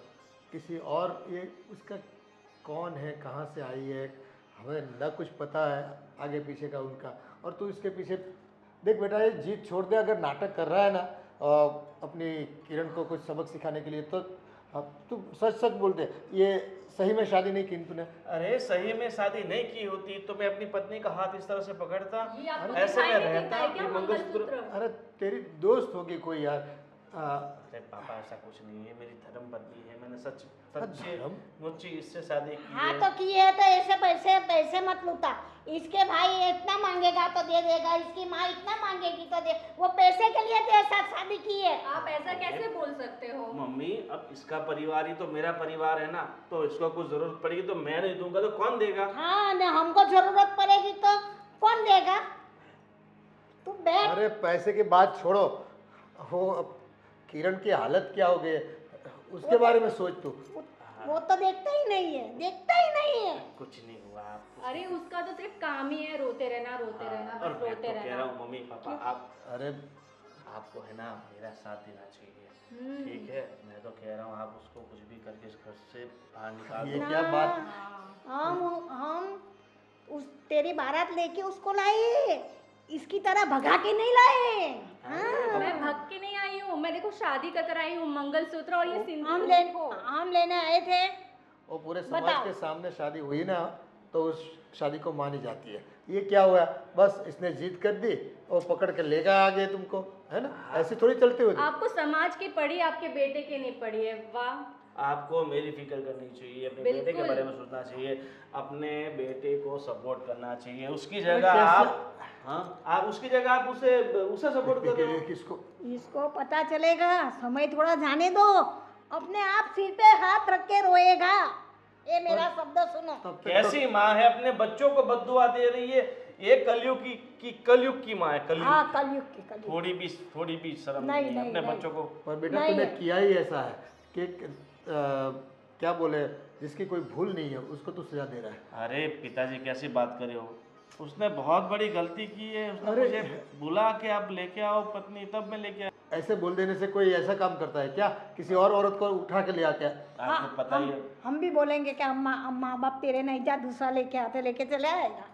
किसी और, ये उसका कौन है, कहाँ से आई है, हमें न कुछ पता है आगे पीछे का उनका, और तू इसके पीछे देख बेटा, ये जीत छोड़ दे। अगर नाटक कर रहा है ना अपनी किरण को कुछ सबक सिखाने के लिए, तो अब तू सच सच बोल दे, ये सही में शादी नहीं की तूने? अरे सही में शादी नहीं की होती तो मैं अपनी पत्नी का हाथ इस तरह से पकड़ता, ये आपको ऐसे में दिखाई नहीं रहता, देता है क्या ये मंगलसूत्र। अरे तेरी दोस्त होगी कोई यार। अरे पापा ऐसा कुछ नहीं है, मेरी धर्म पत्नी है, मैंने सच्ची धर्म? मुच्ची इससे शादी की हाँ है। तो किए है तो ऐसे पैसे पैसे मत लूटा। इसके भाई इतना मांगेगा तो दे देगा, इसकी माँ इतना मांगेगी तो दे, वो पैसे के लिए तेरे साथ शादी की है। आप ऐसा कैसे बोल सकते हो? मम्मी अब इसका परिवार ही तो मेरा परिवार है ना, तो इसको कुछ जरूरत पड़ेगी तो मैं नहीं दूंगा तो कौन देगा? हाँ न हमको जरूरत पड़ेगी तो कौन देगा? तू बैठ। अरे पैसे की बात छोड़ो, वो अब किरण की हालत क्या हो गई है, उसके बारे में सोच तू। वो तो देखता ही नहीं है, देखता ही नहीं है। कुछ नहीं हुआ आप। अरे उसका तो सिर्फ काम ही है रोते रहना, रोते रहना, और बस मैं रोते तो कह रहा रहना। हूँ मम्मी पापा, आप अरे आपको है ना मेरा साथ देना चाहिए, ठीक है? मैं तो कह रहा हूँ आप उसको कुछ भी करके इस घर से बाहर निकाल ये दो। क्या बात, हम उस तेरी बारात लेके उसको लाए, इसकी तरह भगा के नहीं लाए। हाँ। मैं भग के नहीं आई हूँ, मैं देखो शादी कर आई हूँ, मंगलसूत्र और ये सिंदूर हम लेने आए थे। वो पूरे समाज बताओ। के सामने शादी हुई ना तो उस शादी को मानी जाती है। ये क्या हुआ, बस इसने जीत कर दी और पकड़ के लेगा आगे तुमको, है ना? ऐसे थोड़ी चलते हुए। आपको समाज की पड़ी, आपके बेटे की नहीं पड़ी है। वाह, आपको मेरी फिक्र करनी चाहिए, अपने बेटे के बिल्कुल। बारे में सोचना चाहिए, अपने बेटे को सपोर्ट करना चाहिए। उसकी अरे जगह कैसे? आप, हाँ आप उसकी जगह आप उसे सपोर्ट करो। किसको? इसको पता चलेगा, समय थोड़ा जाने दो, अपने आप सिर पे हाथ रख के रोएगा। ये मेरा शब्द सुनो। तब तक कैसी माँ है, अपने बच्चों को बद्दुआ दे रही है? ये कलयुग की माँ है, हाँ कलयुग। कलयुग की कलयुग। थोड़ी भी शर्म नहीं, नहीं है नहीं, अपने नहीं। बच्चों को। पर बेटा नहीं तूने है। किया ही ऐसा है कि क्या बोले, जिसकी कोई भूल नहीं है उसको तू सजा दे रहा है। अरे पिताजी कैसी बात कर रहे हो, उसने बहुत बड़ी गलती की है। उसने अरे। मुझे बुला के आप लेके आओ पत्नी, तब मैं लेके आया। ऐसे बोल देने से कोई ऐसा काम करता है क्या, किसी और औरत को उठा के ले आते हैं? आपको पता ही है। हम भी बोलेंगे कि माँ बाप तेरे नहीं, जा दूसरा लेके आते, लेके चले आएगा।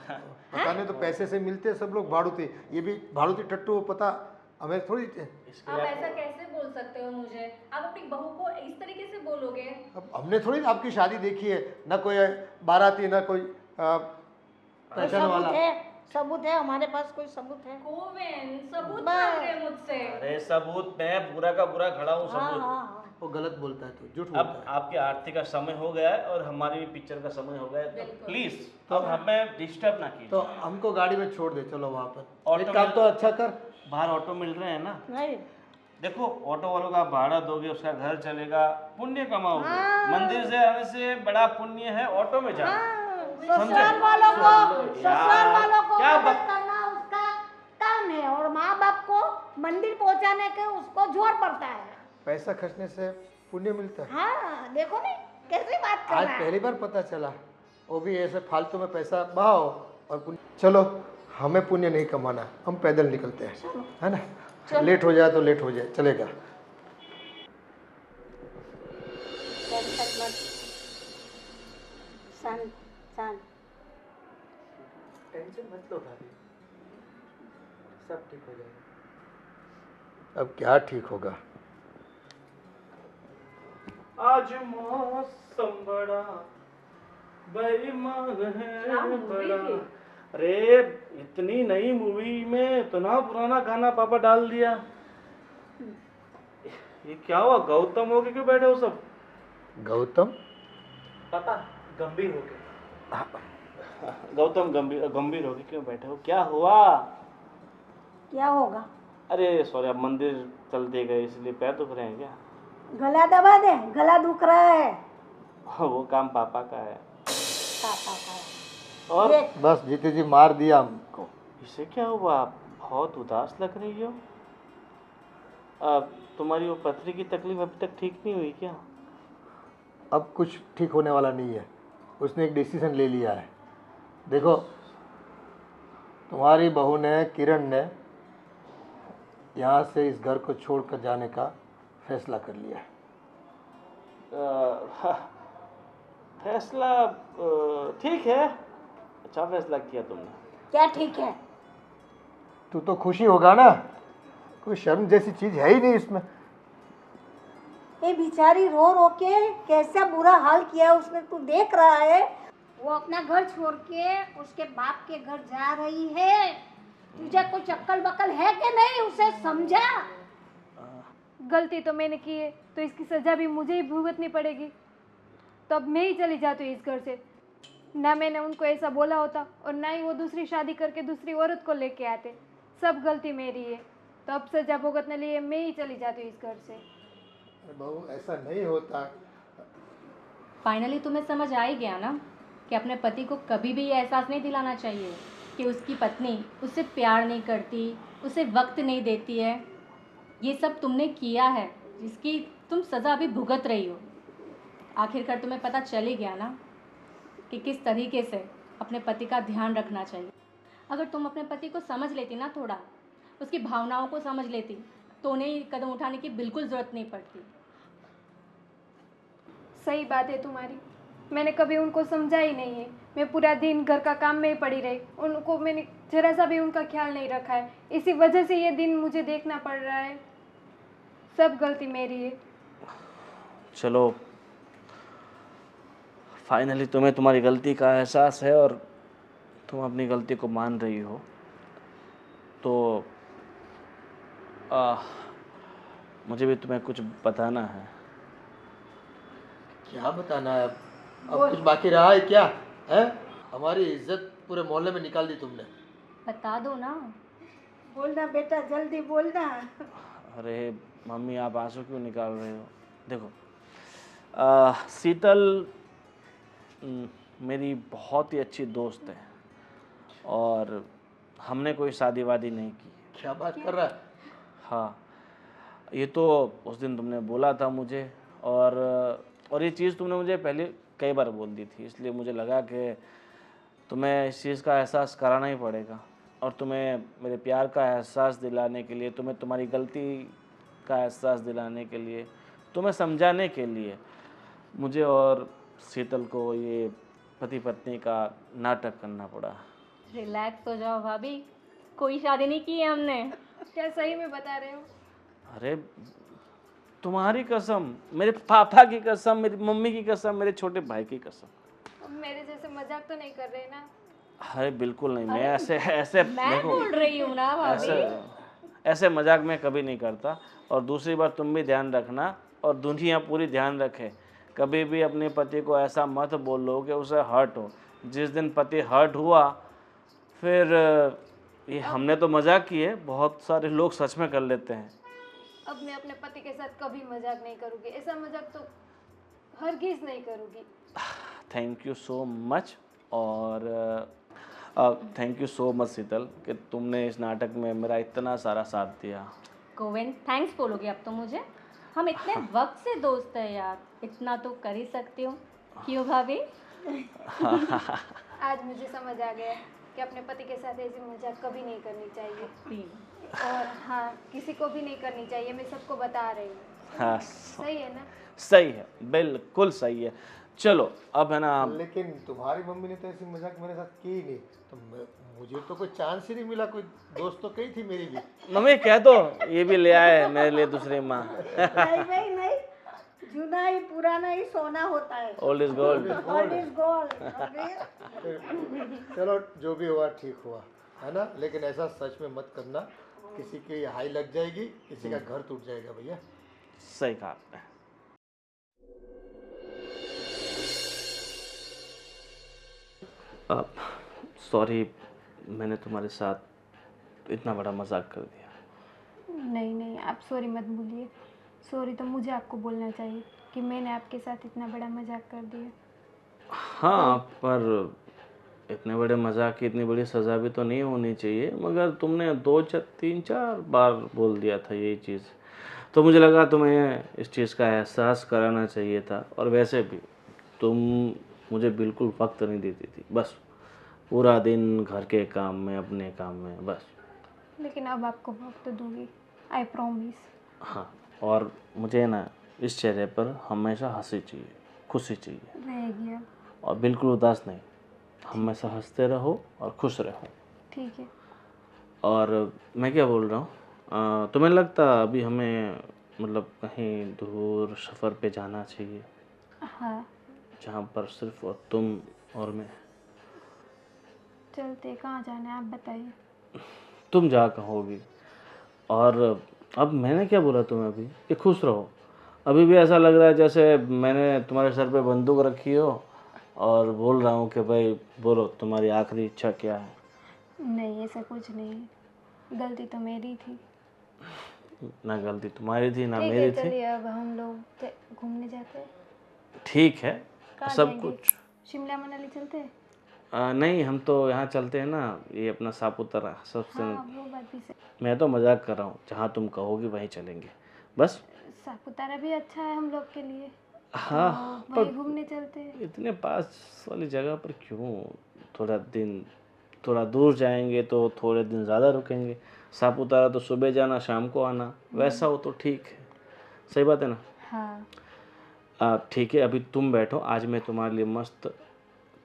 पता नहीं, तो पैसे से मिलते हैं सब लोग भाड़ूती, ये भी भाड़ूती टट्टू, पता हमें थोड़ी। इसके आप लिए ऐसा कैसे बोल सकते हो मुझे? आप अपनी बहू को इस तरीके से बोलोगे? अब हमने थोड़ी आपकी शादी देखी है, ना कोई बाराती, ना कोई पहचान वाला। सबूत है हमारे पास, कोई सबूत है? गोविंद सबूत बस। मांग रहे हैं मुझसे। अरे सबूत, मैं बुरा का बुरा खड़ा हूँ, हाँ सबूत। हाँ। वो गलत बोलता है, तू झूठ अब बोलता है। आपके आरती का समय हो गया है और हमारी भी पिक्चर का समय हो गया है, तो बिल्कुल। प्लीज अब हमें डिस्टर्ब ना कीजिए। तो हमको गाड़ी में छोड़ दे, चलो वहाँ पर। ऑटो एक काम में- तो अच्छा कर, बाहर ऑटो मिल रहे हैं ना, नहीं देखो ऑटो वालों का भाड़ा दोगे, उसका घर चलेगा, पुण्य कमाओगे। हाँ। मंदिर से आने से बड़ा पुण्य है ऑटो में जाना। ससुराल वालों को, ससुराल वालों को क्या मदद बात- करना उसका काम है, और माँ बाप को मंदिर पहुँचाने के उसको जोर पड़ता है। पैसा खर्चने से पुण्य मिलता है। हाँ देखो नहीं कैसी बात कर आज रहा है। पहली बार पता चला, वो भी ऐसे फालतू में पैसा बहाओ और पुण्य। चलो हमें पुण्य नहीं कमाना, हम पैदल निकलते हैं, है ना? लेट हो जाए तो लेट हो जाए, चलेगा। शांत शांत। टेंशन मत लो भाभी, सब ठीक हो जाएगा। अब क्या ठीक होगा? आज मौसम बड़ा बेईमान है बड़ा। अरे इतनी नई मूवी में इतना पुराना गाना पापा डाल दिया। ये क्या हुआ, गौतम हो के क्यों बैठे हो सब? गौतम? पापा गंभीर हो के। गौतम गंभीर गंभीर हो के क्यों बैठे हो, क्या हुआ? क्या होगा? अरे सॉरी, आप मंदिर चलते गए इसलिए पैर दुख रहे हैं क्या? गला दबा दे, गला दुख रहा है। वो काम पापा का है। पापा का और ये बस जीते जी मार दिया हमको। इसे क्या हुआ? आप बहुत उदास लग रही हो। तुम्हारी वो पथरी की तकलीफ अभी तक ठीक नहीं हुई क्या? अब कुछ ठीक होने वाला नहीं है। उसने एक डिसीजन ले लिया है। देखो, तुम्हारी बहू ने, किरण ने यहाँ से इस घर को छोड़कर जाने का फैसला कर लिया है। फैसला ठीक है, अच्छा फैसला किया तुमने। क्या ठीक है? तू तो खुशी होगा ना, कोई शर्म जैसी चीज है ही नहीं इसमें। ये बेचारी रो रो के कैसा बुरा हाल किया है उसने, तू देख रहा है। वो अपना घर छोड़ के उसके बाप के घर जा रही है। तुझे कुछ अक्ल बकल है कि नहीं? उसे समझा। गलती तो मैंने की है तो इसकी सज़ा भी मुझे ही भुगतनी पड़ेगी। तो अब मैं ही चली जाती हूँ इस घर से। ना मैंने उनको ऐसा बोला होता और ना ही वो दूसरी शादी करके दूसरी औरत को लेके आते। सब गलती मेरी है, तो अब सज़ा भुगतने लिए मैं ही चली जाती हूँ इस घर से। बहू, ऐसा नहीं होता। फाइनली तुम्हें समझ आ ही गया ना कि अपने पति को कभी भी ये एहसास नहीं दिलाना चाहिए कि उसकी पत्नी उससे प्यार नहीं करती, उसे वक्त नहीं देती है। ये सब तुमने किया है जिसकी तुम सज़ा अभी भुगत रही हो। आखिरकार तुम्हें पता चल ही गया ना कि किस तरीके से अपने पति का ध्यान रखना चाहिए। अगर तुम अपने पति को समझ लेती ना, थोड़ा उसकी भावनाओं को समझ लेती, तो उन्हें कदम उठाने की बिल्कुल ज़रूरत नहीं पड़ती। सही बात है तुम्हारी, मैंने कभी उनको समझा ही नहीं है। मैं पूरा दिन घर का काम में ही पड़ी रही, उनको मैंने जरा सा भी उनका ख्याल नहीं रखा है। इसी वजह से ये दिन मुझे देखना पड़ रहा है। सब गलती मेरी है। चलो, फाइनली तुम्हें तुम्हारी गलती का एहसास है और तुम अपनी गलती को मान रही हो। तो मुझे भी तुम्हें कुछ बताना है। क्या बताना है अब कुछ बाकी रहा है क्या? है, हमारी इज्जत पूरे मोहल्ले में निकाल दी तुमने। बता दो ना। बोलना बेटा, जल्दी बोलना। अरे मम्मी, आप आंसू क्यों निकाल रहे हो? देखो, शीतल मेरी बहुत ही अच्छी दोस्त है और हमने कोई शादी वादी नहीं की। क्या बात कर रहा है? हाँ, ये तो उस दिन तुमने बोला था मुझे और ये चीज़ तुमने मुझे पहले कई बार बोल दी थी, इसलिए मुझे लगा कि तुम्हें इस चीज़ का एहसास कराना ही पड़ेगा। और तुम्हें मेरे प्यार का एहसास दिलाने के लिए, तुम्हें तुम्हारी गलती का एहसास दिलाने के लिए, तुम्हें समझाने के लिए मुझे और शीतल को ये पति पत्नी का नाटक करना पड़ा। रिलैक्स हो जाओ भाभी, कोई शादी नहीं की है हमने। क्या सही में बता रहे हो? अरे तुम्हारी कसम, मेरे पापा की कसम, मेरी मम्मी की कसम, मेरे छोटे भाई की कसम। अब मेरे जैसे मजाक तो नहीं कर रहे ना? अरे बिल्कुल नहीं, मैं ऐसे मैं देखो, बोल रही हूँ ना भाभी। ऐसे मजाक मैं कभी नहीं करता। और दूसरी बात, तुम भी ध्यान रखना और दुनिया पूरी ध्यान रखे, कभी भी अपने पति को ऐसा मत बोलो कि उसे हर्ट हो। जिस दिन पति हर्ट हुआ, फिर ये हमने तो मजाक की है, बहुत सारे लोग सच में कर लेते हैं। अब मैं अपने पति के साथ कभी मजाक नहीं करूँगी। ऐसा मजाक तो हरगिज़ नहीं करूँगी। Thank you so much. और थैंक यू सो मच शीतल कि तुमने इस नाटक में मेरा इतना सारा साथ दिया। गोविंद, थैंक्स बोलोगे अब तो मुझे? हम इतने वक्त से दोस्त हैं यार, इतना तो कर ही सकती हूँ। क्यों भाभी? आज मुझे समझ आ गया कि अपने पति के साथ ऐसी मजाक कभी नहीं करनी चाहिए। और हाँ, किसी को भी नहीं करनी चाहिए। मैं सबको बता रही हूँ। हाँ, सही है ना? सही है, बिल्कुल सही है। चलो अब है ना, लेकिन तुम्हारी मम्मी ने तो ऐसी मजाक मेरे साथ की ही नहीं, तो मुझे तो कोई चांस ही नहीं मिला। कोई दोस्त तो कही थी मेरी भी। मम्मी कह दो ये भी ले आए मेरे लिए दूसरी माँ। नहीं भाई नहीं, जूना ही पुराना ही सोना होता है। Old is gold. Gold is gold। चलो, जो भी हुआ ठीक हुआ, है ना? लेकिन ऐसा सच में मत करना, किसी की हाई लग जाएगी, किसी का घर टूट जाएगा भैया। सही कहा आपने। सॉरी, मैंने तुम्हारे साथ इतना बड़ा मजाक कर दिया। नहीं नहीं, आप सॉरी मत बोलिए। सॉरी तो मुझे आपको बोलना चाहिए कि मैंने आपके साथ इतना बड़ा मजाक कर दिया। हाँ, पर इतने बड़े मजाक की इतनी बड़ी सज़ा भी तो नहीं होनी चाहिए, मगर तुमने 2-3-4 बार बोल दिया था यही चीज़, तो मुझे लगा तुम्हें इस चीज़ का एहसास कराना चाहिए था। और वैसे भी तुम मुझे बिल्कुल वक्त नहीं देती थी, बस पूरा दिन घर के काम में, अपने काम में बस। लेकिन अब आपको वक्त दूंगी, आई प्रॉमिस। हाँ, और मुझे ना इस चेहरे पर हमेशा हंसी चाहिए, खुशी चाहिए, रहेगी अब। और बिल्कुल उदास नहीं। हमेशा हंसते रहो और खुश रहो। ठीक है। और मैं क्या बोल रहा हूँ, तुम्हें लगता अभी हमें मतलब कहीं दूर सफ़र पे जाना चाहिए, हाँ जहाँ पर सिर्फ और तुम और मैं? चलते, कहाँ जाना है आप बताइए। तुम जहाँ कहोगी। और अब मैंने क्या बोला तुम्हें अभी कि खुश रहो? अभी भी ऐसा लग रहा है जैसे मैंने तुम्हारे सर पे बंदूक रखी हो और बोल रहा हूँ कि भाई बोलो तुम्हारी आखिरी इच्छा क्या है। नहीं ऐसा कुछ नहीं है, गलती तो मेरी थी। ना गलती तुम्हारी थी ना ठीक है मेरी थी। चलिए, अब हम लोग घूमने जाते हैं। ठीक है, कहाँ सब जाएंगे? कुछ। शिमला मनाली चलते हैं? नहीं, हम तो यहाँ चलते हैं ना, ये अपना सापुतारा सबसे। हाँ वो बात भी सही। मैं तो मजाक कर रहा हूँ, जहाँ तुम कहोगी वहीं चलेंगे बस। सापुतारा भी अच्छा है हम लोग के लिए, हाँ, तो पर वहीं घूमने चलते हैं। इतने पास वाली जगह पर क्यों? थोड़ा दिन, थोड़ा दूर जाएंगे तो थोड़े दिन ज़्यादा रुकेंगे। सापुतारा तो सुबह जाना शाम को आना, वैसा हो तो ठीक है। सही बात है ना? हाँ ठीक है, अभी तुम बैठो, आज मैं तुम्हारे लिए मस्त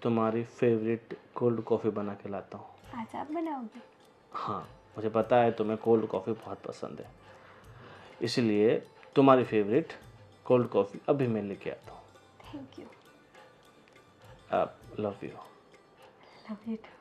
तुम्हारी फेवरेट कोल्ड कॉफ़ी बना के लाता हूँ। आज आप बनाओगे? हाँ, मुझे पता है तुम्हें कोल्ड कॉफ़ी बहुत पसंद है, इसलिए तुम्हारी फेवरेट कोल्ड कॉफ़ी अभी मैं लेके आता हूँ। Thank you. आप love you. Love you to.